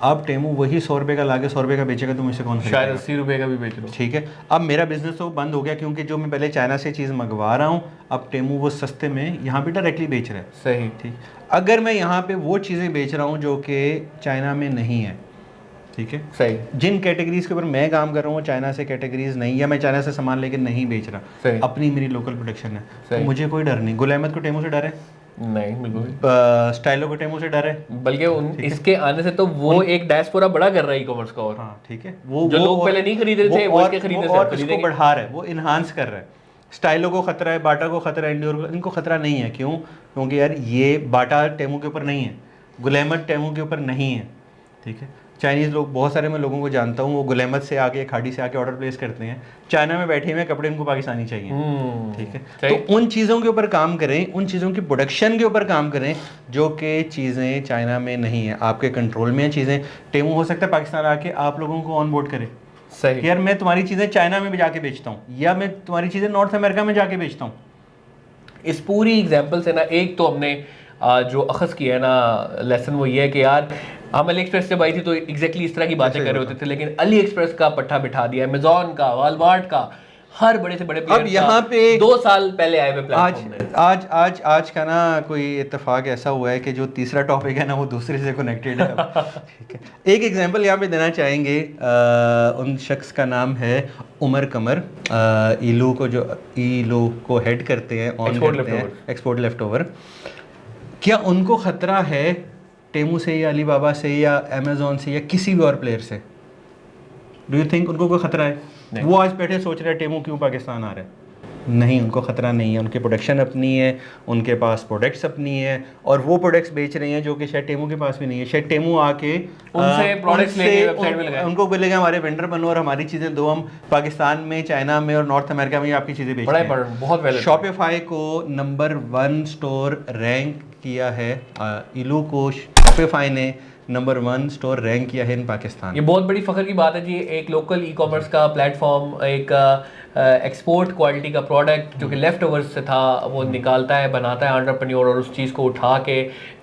S2: अब टेमू वही 100 रुपये का लाके 100 रुपये का बेचेगा तो मुझसे कौन खरीदेगा?
S1: शायद 80 रुपये का भी बेच रहा हूँ,
S2: ठीक है। अब मेरा बिजनेस तो बंद हो गया, क्योंकि जो मैं पहले चाइना से चीज़ मंगवा रहा हूँ अब टेमू वो सस्ते में यहाँ पे डायरेक्टली बेच रहा है।
S1: सही,
S2: ठीक। अगर मैं यहाँ पे वो चीज़ें बेच रहा हूँ जो कि चाइना में नहीं है, ठीक है,
S1: सही,
S2: जिन कैटेगरीज के ऊपर मैं काम कर रहा हूँ चाइना से कैटेगरीज नहीं, या मैं चाइना से सामान लेकर नहीं बेच रहा, अपनी मेरी लोकल प्रोडक्शन है, तो मुझे कोई डर नहीं। गुल अहमद को टेमू से डर है?
S1: नहीं, बिल्कुल।
S2: स्टाइलो को टेमू से डर है?
S1: बल्कि इसके आने से तो वो एक डायस्पोरा बड़ा कर रहा है ई कॉमर्स का। और
S2: हाँ, ठीक है, वो
S1: जो लोग पहले नहीं खरीद रहे थे वो इसके खरीदने से
S2: और इसको बढ़ा रहा है, वो इन्हांस कर रहा है। स्टाइलो को खतरा है, बाटा को खतरा है, इंडियोर को, इनको खतरा नहीं है। क्यों? क्योंकि यार ये बाटा टेमू के ऊपर नहीं है, गुल अहमद टेमू के ऊपर नहीं है, ठीक है। चाइनीज़ लोग, बहुत सारे मैं लोगों को जानता हूँ, वो गुल अहमद से आके खाड़ी से आके ऑर्डर प्लेस करते हैं, चाइना में बैठे हुए कपड़े उनको पाकिस्तानी चाहिए, ठीक है। तो उन चीज़ों के ऊपर काम करें, उन चीज़ों की प्रोडक्शन के ऊपर काम करें जो कि चीज़ें चाइना में नहीं है, आपके कंट्रोल में है चीज़ें। टेमू हो सकता है पाकिस्तान आके आप लोगों को ऑन बोर्ड करे,
S1: सही,
S2: यार मैं तुम्हारी चीज़ें चाइना में भी जाके बेचता हूँ, या मैं तुम्हारी चीज़ें नॉर्थ अमेरिका में जाके बेचता हूँ।
S1: इस पूरी एग्जाम्पल से ना एक तो हमने जो अखज़ किया है ना लेसन, वो ये है कि यार हम अली एक्सप्रेस जब आई थी तो एग्जैक्टली इस तरह की बातें कर रहे होते थे, लेकिन अली एक्सप्रेस का पट्टा बिठा दिया, अमेज़ॉन का, वॉलमार्ट का, हर बड़े से बड़े
S2: अब यहाँ पे
S1: 2 साल पहले आए हुए प्लेटफॉर्म
S2: आज का ना कोई इत्तेफाक ऐसा हुआ है कि जो तीसरा टॉपिक है ना वो दूसरे से कनेक्टेड है। ठीक है, एक एग्जांपल यहाँ पे देना चाहेंगे, उन शख्स का नाम है उमर कमर, ईलू को हेड करते हैं, ऑन करते हैं, एक्सपोर्ट लेफ्ट ओवर। क्या उनको ख़तरा है टेमू से या अलीबाबा से या अमेज़ॉन से या किसी भी और प्लेयर से? डू यू थिंक उनको कोई ख़तरा है? वो आज बैठे सोच रहे हैं टेमू क्यों पाकिस्तान आ रहा है? नहीं, उनको ख़तरा नहीं है। उनकी प्रोडक्शन अपनी है, उनके पास प्रोडक्ट्स अपनी है, और वो प्रोडक्ट्स बेच रहे हैं जो कि शायद टेमू के पास भी नहीं है। शायद टेमू आके
S1: उनसे प्रोडक्ट्स लेके वेबसाइट में लगाए,
S2: उनको बोलेगा हमारे वेंडर बनो और हमारी चीज़ें दो, हम पाकिस्तान में, चाइना में और नॉर्थ अमेरिका में आपकी चीज़ें बेचते हैं।
S1: बहुत पहले
S2: शॉपिफाई को नंबर 1 स्टोर रैंक किया है ईलू को शॉपिफाई ने नंबर 1 स्टोर रैंक किया है इन पाकिस्तान।
S1: ये बहुत बड़ी फ़ख्र की बात है जी, एक लोकल ई कॉमर्स का प्लेटफॉर्म एक एक्सपोर्ट क्वालिटी का प्रोडक्ट जो कि लेफ्ट ओवर्स से था वो निकालता है, बनाता है एंटरप्रेन्योर, और उस चीज़ को उठा के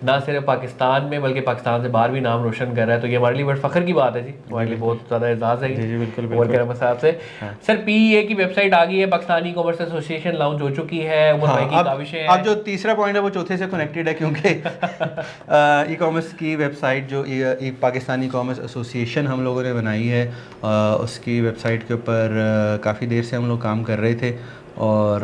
S1: ना सिर्फ पाकिस्तान में बल्कि पाकिस्तान से बाहर भी नाम रोशन कर रहा है। तो ये हमारे लिए बड़ी फ़ख्र की बात है जी, हमारे लिए बहुत ज़्यादा एजाज़ है
S2: जी बिल्कुल
S1: और करम साहब से। सर PEA की वेबसाइट आ गई है, पाकिस्तानी कॉमर्स एसोसिएशन लॉन्च हो चुकी है, उमर भाई की काविशें हैं।
S2: अब जो तीसरा पॉइंट है वो चौथे से कनेक्टेड है, क्योंकि ई कॉमर्स की वेबसाइट जो पाकिस्तानी कॉमर्स एसोसिएशन हम लोगों ने बनाई है, उसकी वेबसाइट के ऊपर काफ़ी देर से हम लोग काम कर रहे थे, और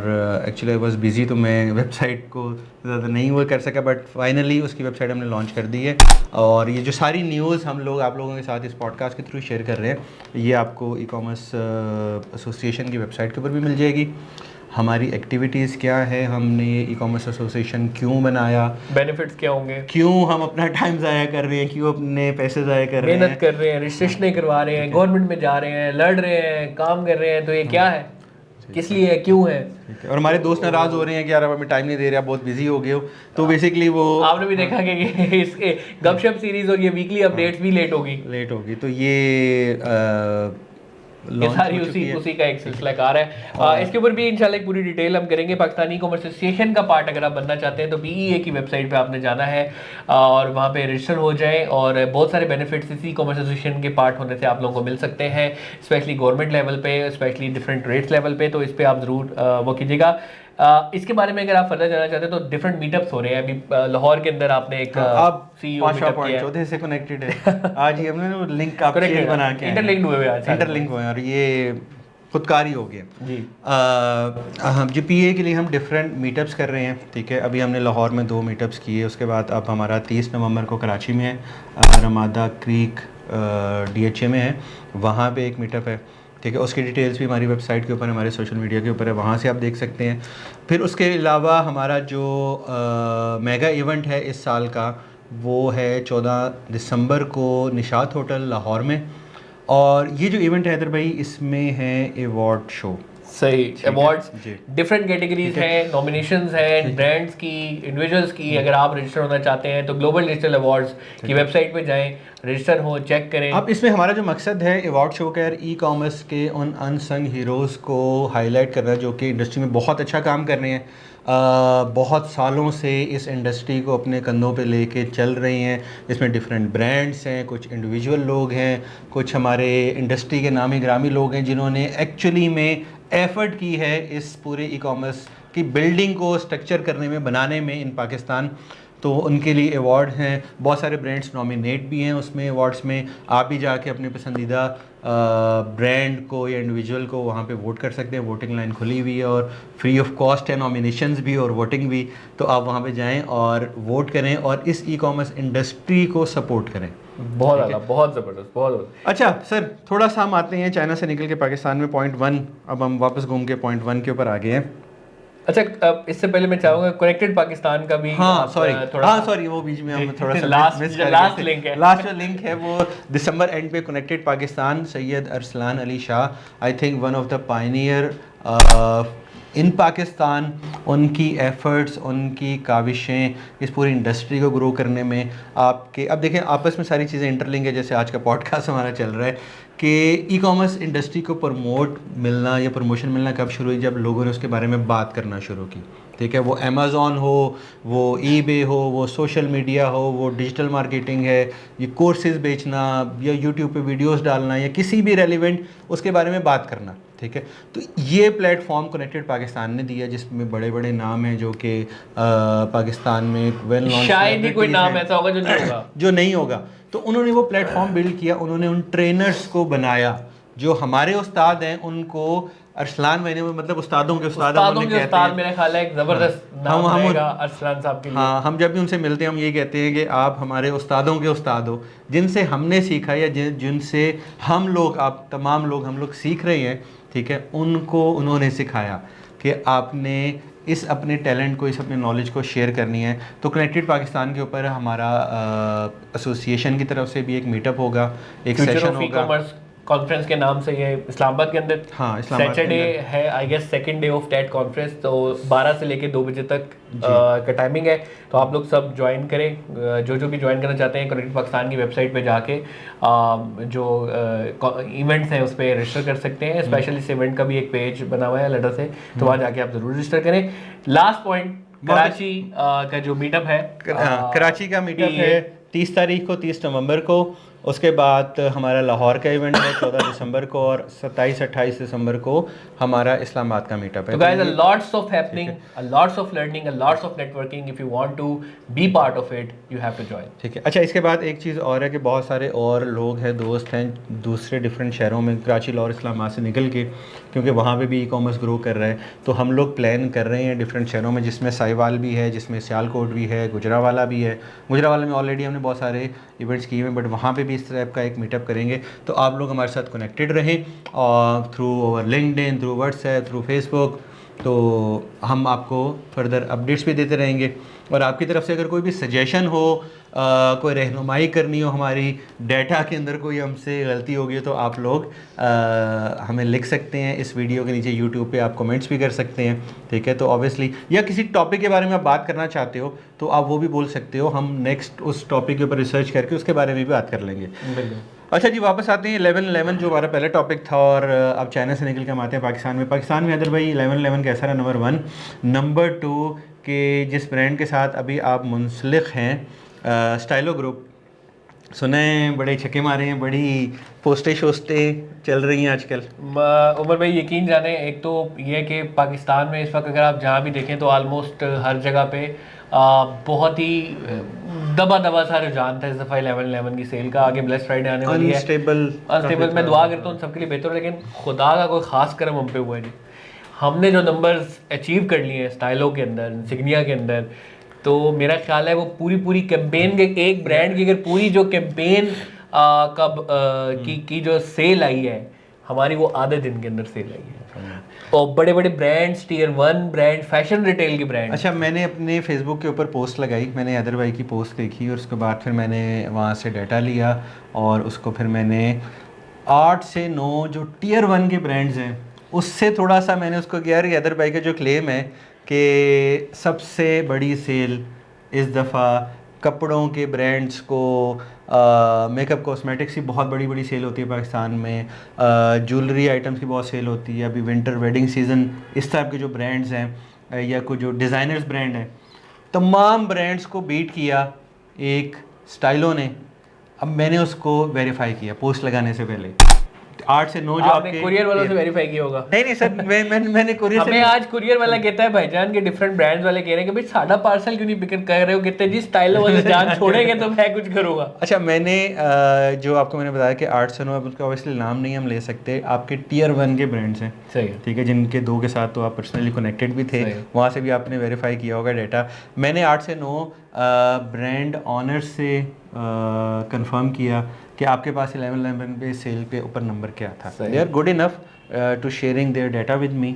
S2: एक्चुअली आई वाज बिज़ी तो मैं वेबसाइट को ज़्यादा नहीं वो कर सका, बट फाइनली उसकी वेबसाइट हमने लॉन्च कर दी है। और ये जो सारी न्यूज़ हम लोग आप लोगों के साथ इस पॉडकास्ट के थ्रू शेयर कर रहे हैं, ये आपको ई कॉमर्स एसोसिएशन की वेबसाइट के ऊपर भी मिल जाएगी। हमारी एक्टिविटीज़ क्या है, हमने ये ई कॉमर्स एसोसिएशन क्यों बनाया,
S1: बेनिफिट्स क्या होंगे,
S2: क्यों हम अपना टाइम ज़ाया कर रहे हैं, क्यों अपने पैसे ज़ाया कर रहे हैं,
S1: मेहनत कर रहे हैं, रजिस्ट्रेशन करवा रहे हैं, गवर्नमेंट में जा रहे हैं, लड़ रहे हैं, काम कर रहे हैं, तो ये क्या है, किस लिए है, क्यों है।
S2: और हमारे दोस्त नाराज़ हो रहे हैं कि यार हमें टाइम नहीं दे रहा, बहुत बिजी हो गए हो, तो बेसिकली वो
S1: आपने भी देखा कि इसके गपशप सीरीज और ये वीकली अपडेट्स भी लेट होगी,
S2: तो ये
S1: सारी उसी का एक सिलसिला कार है। इसके ऊपर भी इंशाल्लाह एक पूरी डिटेल हम करेंगे। पाकिस्तानी कॉमर्स एसोसिएशन का पार्ट अगर आप बनना चाहते हैं तो PEA की वेबसाइट पे आपने जाना है और वहाँ पे रजिस्टर हो जाए, और बहुत सारे बेनिफिट्स इसी कॉमर्स एसोसिएशन के पार्ट होने से आप लोगों को मिल सकते हैं, स्पेशली गवर्नमेंट लेवल पे, स्पेशली डिफरेंट रेट्स लेवल पे। तो इस पर आप ज़रूर वो कीजिएगा। इसके बारे में अगर आप फर्दर जाना चाहते हैं तो डिफरेंट मीटअप्स हो रहे हैं अभी लाहौर के अंदर। आपने एक
S2: CEO मीटअप किया है, चौथे से कनेक्टेड है। आज ही हमने वो लिंक आप शेयर बना के
S1: इंटरलिंक्ड हुए आज,
S2: इंटरलिंक हुए, और ये खुदकारी हो गया जी। हम जो PEA के लिए हम डिफरेंट मीटअप्स कर रहे हैं, ठीक है। अभी हमने लाहौर में 2 मीटअप्स किए, उसके बाद अब हमारा 30 नवंबर को कराची में है, रमादा क्रीक DHA में है, वहाँ पे एक मीटअप है, ठीक है। उसकी डिटेल्स भी हमारी वेबसाइट के ऊपर, हमारे सोशल मीडिया के ऊपर है, वहाँ से आप देख सकते हैं। फिर उसके अलावा हमारा जो मेगा इवेंट है इस साल का, वो है 14 दिसंबर को निशात होटल लाहौर में। और ये जो इवेंट है हैदर भाई, इसमें है अवार्ड शो,
S1: सही, अवार्ड्स डिफरेंट कैटेगरीज हैं, नॉमिनेशंस हैं, ब्रांड्स की, इंडिविजुअल्स की। अगर आप रजिस्टर होना चाहते हैं तो ग्लोबल डिजिटल अवार्ड्स की वेबसाइट पे जाएं, रजिस्टर हो, चेक करें।
S2: अब इसमें हमारा जो मकसद है अवार्ड शो का, ई कॉमर्स के उन अनसंग हीरोज़ को हाईलाइट करना जो कि इंडस्ट्री में बहुत अच्छा काम कर रहे हैं, बहुत सालों से इस इंडस्ट्री को अपने कंधों पे लेके चल रही हैं। इसमें डिफरेंट ब्रांड्स हैं, कुछ इंडिविजुअल लोग हैं, कुछ हमारे इंडस्ट्री के नामी ग्रामी लोग हैं जिन्होंने एक्चुअली में एफ़र्ट की है इस पूरे ई कॉमर्स की बिल्डिंग को स्ट्रक्चर करने में, बनाने में इन पाकिस्तान। तो उनके लिए अवार्ड हैं, बहुत सारे ब्रांड्स नॉमिनेट भी हैं उसमें अवार्ड्स में। आप भी जाके अपने पसंदीदा ब्रांड को या इंडिविजुअल को वहाँ पे वोट कर सकते हैं। वोटिंग लाइन खुली हुई है और फ्री ऑफ कॉस्ट है, नॉमिनेशंस भी और वोटिंग भी। तो आप वहाँ पे जाएं और वोट करें और इस ई कॉमर्स इंडस्ट्री को सपोर्ट करें।
S1: बहुत ज़्यादा, बहुत ज़बरदस्त, बहुत।
S2: अच्छा सर, थोड़ा सा हम आते हैं चाइना से निकल के पाकिस्तान में पॉइंट 1, अब हम वापस घूम के पॉइंट 1 के ऊपर आ गए हैं।
S1: अच्छा, इससे पहले मैं चाहूँगा कनेक्टेड पाकिस्तान का भी,
S2: सॉरी वो बीच में हम थोड़ा सा
S1: लास्ट लिंक है,
S2: लास्ट जो लिंक है वो दिसंबर एंड पे connected Pakistan, Syed Arsalan Ali Shah, I think one of the Pioneer इन पाकिस्तान। उनकी एफ़र्ट्स, उनकी काविशें इस पूरी इंडस्ट्री को ग्रो करने में आपके, अब देखें आपस में सारी चीज़ें इंटरलिंक है। जैसे आज का पॉडकास्ट हमारा चल रहा है कि ई कॉमर्स इंडस्ट्री को प्रमोट मिलना या प्रमोशन मिलना कब शुरू हुई, जब लोगों ने उसके बारे में बात करना शुरू की, ठीक है। वो अमेज़ॉन हो, वो eBay हो, वो सोशल मीडिया हो, वो डिजिटल मार्केटिंग है, ये कोर्सेज़ बेचना या यूट्यूब पे वीडियोस डालना या किसी भी रेलिवेंट उसके बारे में बात करना, ठीक है। तो ये प्लेटफॉर्म कनेक्टेड पाकिस्तान ने दिया, जिसमें बड़े बड़े नाम हैं जो कि पाकिस्तान में वेल नोन,
S1: शायद ही कोई नाम ऐसा होगा जो नहीं होगा
S2: जो नहीं होगा। तो उन्होंने वो प्लेटफॉर्म बिल्ड किया, उन्होंने उन ट्रेनर्स को बनाया जो हमारे उस्ताद हैं। उनको अरसलान मैंने मतलब उस्तादों के उस्ताद
S1: मेरा ख्याल है एक ज़बरदस्त नाम रहेगा अरसलान साहब के लिए।
S2: हाँ, हम जब भी उनसे मिलते हैं हम ये कहते हैं कि आप हमारे उस्तादों के उस्ताद हो, जिनसे हमने सीखा या जिनसे हम लोग, आप तमाम लोग, हम लोग सीख रहे हैं, ठीक है। उनको उन्होंने सिखाया कि आपने इस अपने टैलेंट को, इस अपने नॉलेज को शेयर करनी है। तो कनेक्टेड पाकिस्तान के ऊपर हमारा एसोसिएशन की तरफ से भी एक मीटअप होगा, एक सेशन होगा,
S1: कॉन्फ्रेंस के नाम से ये इस्लामाबाद के अंदर सैटरडे है I guess, second day of टेट कॉन्फ्रेंस, तो 12 से लेके 2 बजे तक का टाइमिंग है। तो आप लोग सब ज्वाइन करें, जो भी ज्वाइन करना चाहते हैं कनेक्टेड पाकिस्तान की वेबसाइट पे जाके जो इवेंट्स हैं उस पर रजिस्टर कर सकते हैं। स्पेशली इस इवेंट का भी एक पेज बना हुआ है लेटर से, तो वहाँ जाके आप जरूर रजिस्टर करें। लास्ट पॉइंट, कराची का जो मीटअप है,
S2: कराची का मीटअप है 30 तारीख को, 30 नवंबर को। उसके बाद हमारा लाहौर का इवेंट है 14 दिसंबर को, और 27-28 दिसंबर को हमारा इस्लामाबाद का मीटअप है।
S1: तो guys, lots of happening, lots of learning, lots of networking. If you want to be part of it, you have to join.
S2: ठीक है। अच्छा, इसके बाद एक चीज़ और है कि बहुत सारे और लोग हैं, दोस्त हैं दूसरे डिफरेंट शहरों में, कराची, लाहौर, इस्लामाबाद से निकल के, क्योंकि वहाँ पे भी ई कॉमर्स ग्रो कर रहा है। तो हम लोग प्लान कर रहे हैं डिफरेंट शहरों में, जिसमें साहिवाल भी है, जिसमें सियालकोट भी है, गुजरावाला भी है। गुजरावाला में ऑलरेडी हमने बहुत सारे इवेंट्स किए हैं, बट वहाँ पे भी इस टाइप का एक मीटअप करेंगे। तो आप लोग हमारे साथ कनेक्टेड रहें, और through over LinkedIn, through WhatsApp, through Facebook, तो हम आपको फर्दर अपडेट्स भी देते रहेंगे। और आपकी तरफ से अगर कोई भी सजेशन हो, कोई रहनुमाई करनी हो, हमारी डाटा के अंदर कोई हमसे गलती होगी, तो आप लोग हमें लिख सकते हैं। इस वीडियो के नीचे यूट्यूब पे आप कमेंट्स भी कर सकते हैं, ठीक है। तो ऑब्वियसली, या किसी टॉपिक के बारे में आप बात करना चाहते हो तो आप वो भी बोल सकते हो, हम नेक्स्ट उस टॉपिक के ऊपर रिसर्च करके उसके बारे में भी बात कर लेंगे। अच्छा जी, वापस आते हैं 11-11 जो हमारा पहला टॉपिक था, और अब चाइना से निकल के हम आते हैं पाकिस्तान में। पाकिस्तान में अदर भाई 11-11 कैसा रहा? नंबर 1। नंबर 2 कि जिस ब्रांड के साथ अभी आप मुंसलिक हैं, स्टाइलो ग्रुप, सुने बड़े छक्के मारे हैं, बड़ी पोस्टें शोस्टें चल रही हैं आजकल।
S1: उमर भाई यकीन जाने, एक तो ये कि पाकिस्तान में इस वक्त अगर आप जहाँ भी देखें तो आलमोस्ट हर जगह पे बहुत ही दबा सा रुझान था इस दफ़ा 11-11 की सेल का। आगे ब्लैक फ्राइडे आने वाली है, अनस्टेबल। मैं दुआ करता हूँ सबके लिए बेहतर हो, लेकिन खुदा का कोई ख़ास करम हम पे हुआ नहीं। हमने जो नंबर्स अचीव कर लिए हैं स्टाइलो के अंदर, इंसिग्निया के अंदर, तो मेरा ख्याल है वो पूरी कैंपेन के, एक ब्रांड की अगर पूरी जो कैंपेन की जो सेल आई है हमारी, वो आधे दिन के अंदर सेल आई है। और बड़े बड़े brands, tier 1 brand, fashion retail के ब्रांड।
S2: अच्छा, मैंने अपने फेसबुक के ऊपर पोस्ट लगाई, मैंने अदर भाई की पोस्ट देखी, और उसके बाद फिर मैंने वहाँ से डाटा लिया, और उसको फिर मैंने 8 से 9 जो टियर 1 के ब्रांड्स हैं उससे थोड़ा सा मैंने उसको किया कि अदर भाई का जो क्लेम है कि सबसे बड़ी सेल इस दफ़ा कपड़ों के ब्रांड्स को, मेकअप कॉस्मेटिक्स की बहुत बड़ी सेल होती है पाकिस्तान में, ज्वेलरी आइटम्स की बहुत सेल होती है। अभी विंटर वेडिंग सीज़न, इस टाइप के जो ब्रांड्स हैं या कोई जो डिज़ाइनर्स ब्रांड हैं, तमाम ब्रांड्स को बीट किया एक स्टाइलो ने। अब मैंने उसको वेरीफाई किया पोस्ट लगाने से पहले। 8 से 9 जो आपके
S1: कुरियर वालों से वेरीफाई किया होगा।
S2: नहीं सर, मैंने कुरियर से,
S1: हमें आज कुरियर वाला कहता है भाईजान के डिफरेंट ब्रांड्स वाले कह रहे हैं कि भाई साड़ा पार्सल क्यों नहीं पिक कर रहे हो, कहते जी स्टाइलो वाले जान छोड़ेंगे तो मैं कुछ करूँगा।
S2: अच्छा, मैंने जो आपको मैंने बताया कि 8 से 9, अब उसका ऑब्वियसली नाम नहीं हम ले सकते, आपके टियर 1 के ब्रांड्स हैं,
S1: सही है,
S2: ठीक है, जिनके 2 के साथ तो आप पर्सनली कनेक्टेड भी थे, वहाँ से भी आपने वेरीफाई किया होगा डाटा। मैंने 8 से 9 ब्रांड ऑनर्स से कंफर्म किया कि आपके पास 11-11 पे सेल के ऊपर नंबर क्या था। They are good enough to sharing their data with me,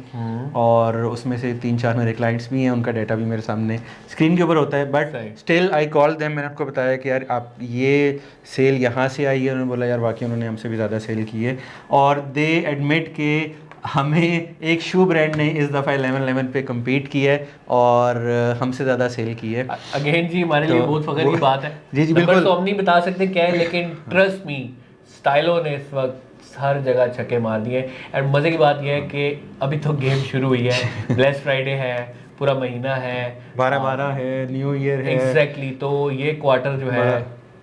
S2: और उसमें से 3-4 मेरे क्लाइंट्स भी हैं, उनका डाटा भी मेरे सामने स्क्रीन के ऊपर होता है। But still I call them, मैंने आपको बताया कि यार आप ये सेल यहाँ से आई है, उन्होंने बोला यार वाकई उन्होंने हमसे भी ज़्यादा सेल की है, और दे एडमिट के हमें एक शू ब्रांड ने इस दफ़ा 11-11 पे कम्पीट किया है और हमसे ज़्यादा सेल की है।
S1: अगेन जी हमारे लिए बहुत फख्र की बात है।
S2: जी बिल्कुल,
S1: तो हम नहीं बता सकते क्या है, लेकिन ट्रस्ट मी स्टाइलो ने इस वक्त हर जगह छक्के मार दिए। एंड मज़े की बात यह है कि अभी तो गेम शुरू हुई है, ब्लैक फ्राइडे है, पूरा महीना है,
S2: 12-12 है, न्यू ईयर है,
S1: एग्जैक्टली। तो ये क्वार्टर जो है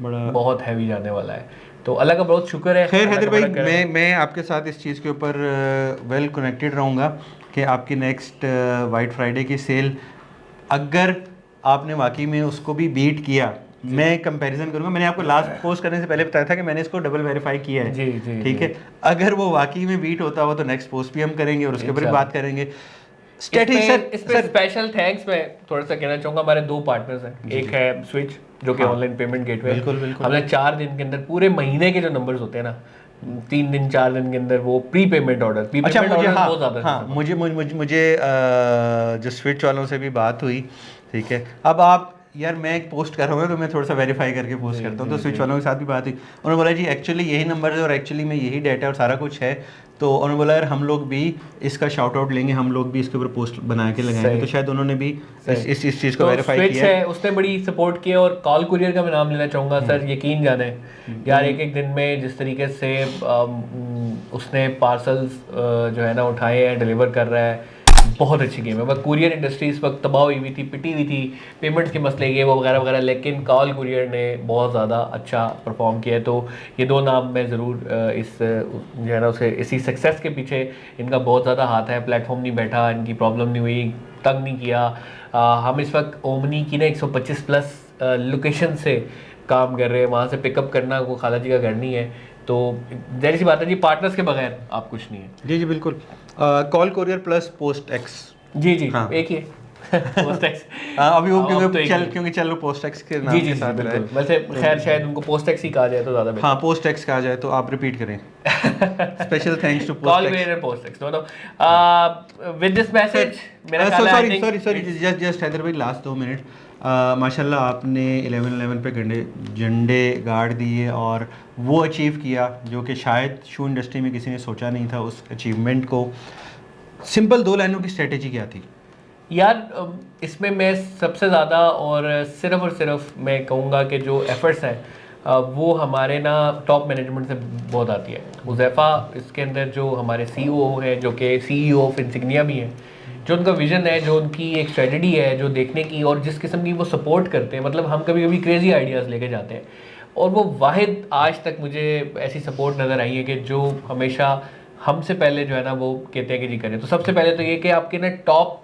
S1: बड़ा बहुत हैवी जाने वाला है, तो अल्लाह का बहुत शुक्र है।
S2: खैर हैदर भाई, मैं आपके साथ इस चीज़ के ऊपर वेल कनेक्टेड रहूँगा कि आपकी नेक्स्ट वाइट फ्राइडे की सेल, अगर आपने वाकई में उसको भी बीट किया, मैं कंपैरिजन करूंगा। मैंने आपको लास्ट पोस्ट करने से पहले बताया था कि मैंने इसको डबल वेरीफाई किया है, जी, ठीक है। अगर वो वाकई में बीट होता हुआ तो नेक्स्ट पोस्ट भी हम करेंगे और उसके ऊपर बात करेंगे।
S1: इस पे स्पेशल थैंक्स मैं थोड़ा सा कहना चाहूँगा। हमारे 2 पार्टनर्स हैं, एक है स्विच जो कि ऑनलाइन पेमेंट गेटवे,
S2: बिल्कुल
S1: हमने 4 दिन के अंदर पूरे महीने के जो नंबर्स होते हैं ना, 3 दिन 4 दिन के अंदर वो प्री पेमेंट ऑर्डर,
S2: अच्छा बहुत ज़्यादा मुझे जो स्विच वालों से भी बात हुई, ठीक है। अब आप यार मैं एक पोस्ट कर रहा हूँ तो मैं थोड़ा सा वेरीफाई करके पोस्ट करता हूँ, तो स्विच वालों के साथ भी बात हुई, उन्होंने बोला जी एक्चुअली यही नंबर है और एक्चुअली में यही डाटा और सारा कुछ है, तो उन्होंने बोला यार हम लोग भी इसका शाउट आउट लेंगे, हम लोग भी इसके ऊपर पोस्ट बना के लगाएंगे, तो शायद उन्होंने भी इस चीज़ को वेरीफाई किया है,
S1: उसने बड़ी सपोर्ट की। और कॉल कुरियर का मैं नाम लेना चाहूँगा सर, यकीन जाने यार एक दिन में जिस तरीके से उसने पार्सल्स जो है ना उठाए हैं, डिलीवर कर रहा है, बहुत अच्छी गेम है। बस कुरियर इंडस्ट्री इस वक्त तबाह हुई थी, पिटी हुई थी, पेमेंट्स के मसले ये वो वगैरह वगैरह, लेकिन कॉल कुरियर ने बहुत ज़्यादा अच्छा परफॉर्म किया है। तो ये दो नाम मैं ज़रूर इस जो है ना उसे इसी सक्सेस के पीछे इनका बहुत ज़्यादा हाथ है। प्लेटफॉर्म नहीं बैठा, इनकी प्रॉब्लम नहीं हुई, तंग नहीं किया। हम इस वक्त ओमनी की ना 125 प्लस लोकेशन से काम कर रहे हैं, वहाँ से पिकअप करना को खाला जी का घर नहीं है, तो जाहिर सी बात है जी, पार्टनर्स के बगैर आप कुछ नहीं है।
S2: जी जी बिल्कुल। Call courier plus post X,
S1: जी जी हाँ। एक ही पोस्ट एक्स
S2: अभी वो क्योंकि चल लो पोस्ट एक्स के नाम के साथ रहा है,
S1: वैसे खैर शायद उनको पोस्ट एक्स ही कहा जाए तो ज़्यादा बेहतर।
S2: हाँ पोस्ट एक्स कहा जाए, तो आप रिपीट करें। Special thanks to
S1: Call Courier and PostEx दोनों। विद दिस मैसेज मेरा ख्याल है
S2: सॉरी जस्ट हैदर भाई लास्ट 2 मिनट, माशाल्लाह आपने 11/11 पे झंडे गाड़ दिए और वो अचीव किया जो कि शायद शू इंडस्ट्री में किसी ने सोचा नहीं था। उस अचीवमेंट को सिंपल 2 लाइनों की स्ट्रेटेजी क्या थी
S1: यार? इसमें मैं सबसे ज़्यादा और सिर्फ मैं कहूँगा कि जो एफर्ट्स हैं वो हमारे ना टॉप मैनेजमेंट से बहुत आती है। हुज़ैफ़ा इसके अंदर जो हमारे CEO हैं, जो कि CEO ऑफ इंसिग्निया भी हैं, जो उनका विजन है, जो उनकी एक स्ट्रेटजी है जो देखने की, और जिस किस्म की वो सपोर्ट करते हैं, मतलब हम कभी कभी क्रेजी आइडियाज़ लेके जाते हैं और वो वाहिद आज तक मुझे ऐसी सपोर्ट नज़र आई है कि जो हमेशा हमसे पहले जो है ना वो कहते हैं कि जी करें। तो सबसे पहले तो ये कि आपके ना टॉप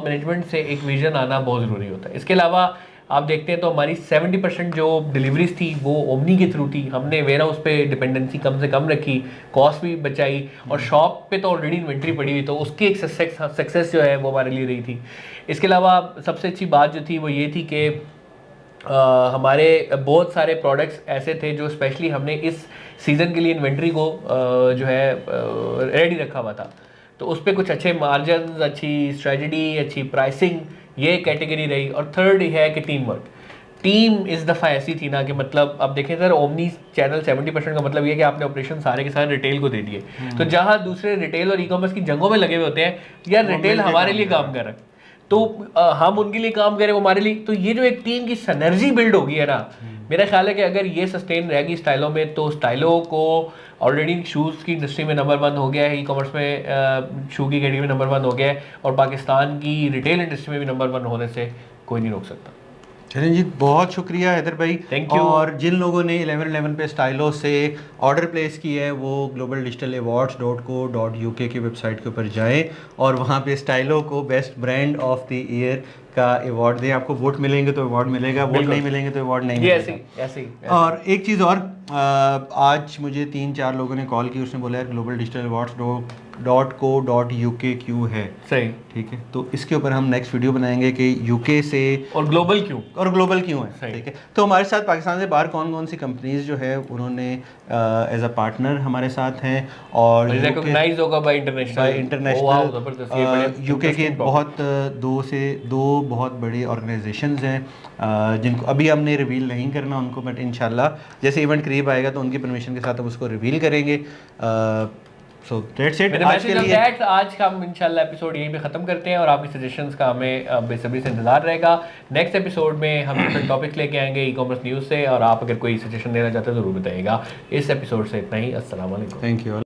S1: मैनेजमेंट से एक विजन आना बहुत ज़रूरी होता है। इसके अलावा आप देखते हैं तो हमारी 70% जो डिलीवरीज थी वो ओमनी के थ्रू थी। हमने वेयर हाउस पे डिपेंडेंसी कम से कम रखी, कॉस्ट भी बचाई, और शॉप पे तो ऑलरेडी इन्वेंट्री पड़ी हुई, तो उसकी एक सक्सेस जो है वो हमारे लिए रही थी। इसके अलावा सबसे अच्छी बात जो थी वो ये थी कि हमारे बहुत सारे प्रोडक्ट्स ऐसे थे जो स्पेशली हमने इस सीज़न के लिए इन्वेंट्री को जो है रेडी रखा हुआ था, तो उस पर कुछ अच्छे मार्जिन, अच्छी स्ट्रेटजी, अच्छी प्राइसिंग, ये कैटेगरी रही। और थर्ड है कि टीम इस दफ़ा ऐसी थी ना कि मतलब अब देखें सर, ओमनी चैनल 70% का मतलब ये कि आपने ऑपरेशन सारे के सारे रिटेल को दे दिए, तो जहाँ दूसरे रिटेल और ई-कॉमर्स की जंगों में लगे हुए होते हैं, यार रिटेल हमारे लिए काम कर रहा है तो हम उनके लिए काम करें, वो हमारे लिए, तो ये जो एक टीम की सिनर्जी बिल्ड होगी है ना, मेरा ख्याल है कि अगर ये सस्टेन रहेगी स्टाइलों में, तो स्टाइलों को ऑलरेडी शूज़ की इंडस्ट्री में नंबर 1 हो गया है, ई-कॉमर्स में शू की कैटेगरी में नंबर 1 हो गया है, और पाकिस्तान की रिटेल इंडस्ट्री में भी नंबर 1 होने से कोई नहीं रोक सकता।
S2: चलें जी, बहुत शुक्रिया हैदर भाई,
S1: थैंक यू।
S2: और जिन लोगों ने 11/11 पे स्टाइलो से ऑर्डर प्लेस किया है वो ग्लोबल डिजिटल अवार्ड्स.co.uk की वेबसाइट के ऊपर जाएं और वहाँ पे स्टाइलो को best brand of the year का अवार्ड दें। आपको वोट मिलेंगे तो अवार्ड मिलेगा, वोट नहीं मिलेंगे तो अवार्ड नहीं मिलेगा।
S1: ऐसे
S2: और एक चीज़ और, आज मुझे 3-4 लोगों ने कॉल की, उसने बोला यार ग्लोबल डिजिटल अवार्ड्स.co.uk क्यों है,
S1: सही,
S2: ठीक है, तो इसके ऊपर हम नेक्स्ट वीडियो बनाएंगे कि यूके से
S1: और ग्लोबल क्यों
S2: है, ठीक है। तो हमारे साथ पाकिस्तान से बाहर कौन कौन सी कंपनीज जो है उन्होंने एज अ पार्टनर हमारे साथ हैं, और
S1: रिकॉग्नाइज होगा बाय इंटरनेशनल
S2: यूके के बहुत दो बहुत बड़ी ऑर्गेनाइजेशंस हैं जिनको अभी हमने रिवील नहीं करना उनको, बट इंशाल्लाह जैसे इवेंट करीब आएगा तो उनकी परमिशन के साथ हम उसको रिवील करेंगे। सो दैट्स इट आज के लिए।
S1: आज का हम इंशाल्लाह एपिसोड यहीं पे ख़त्म करते हैं और आपकी सजेशंस का हमें बेसब्री से इंतजार रहेगा। नेक्स्ट एपिसोड में हम डिफरेंट टॉपिक्स लेके आएंगे ई-कॉमर्स न्यूज़ से, और आप अगर कोई सजेशन देना चाहते हैं ज़रूर बताइएगा। इस एपिसोड से इतना ही। अस्सलाम वालेकुम।
S2: Thank you.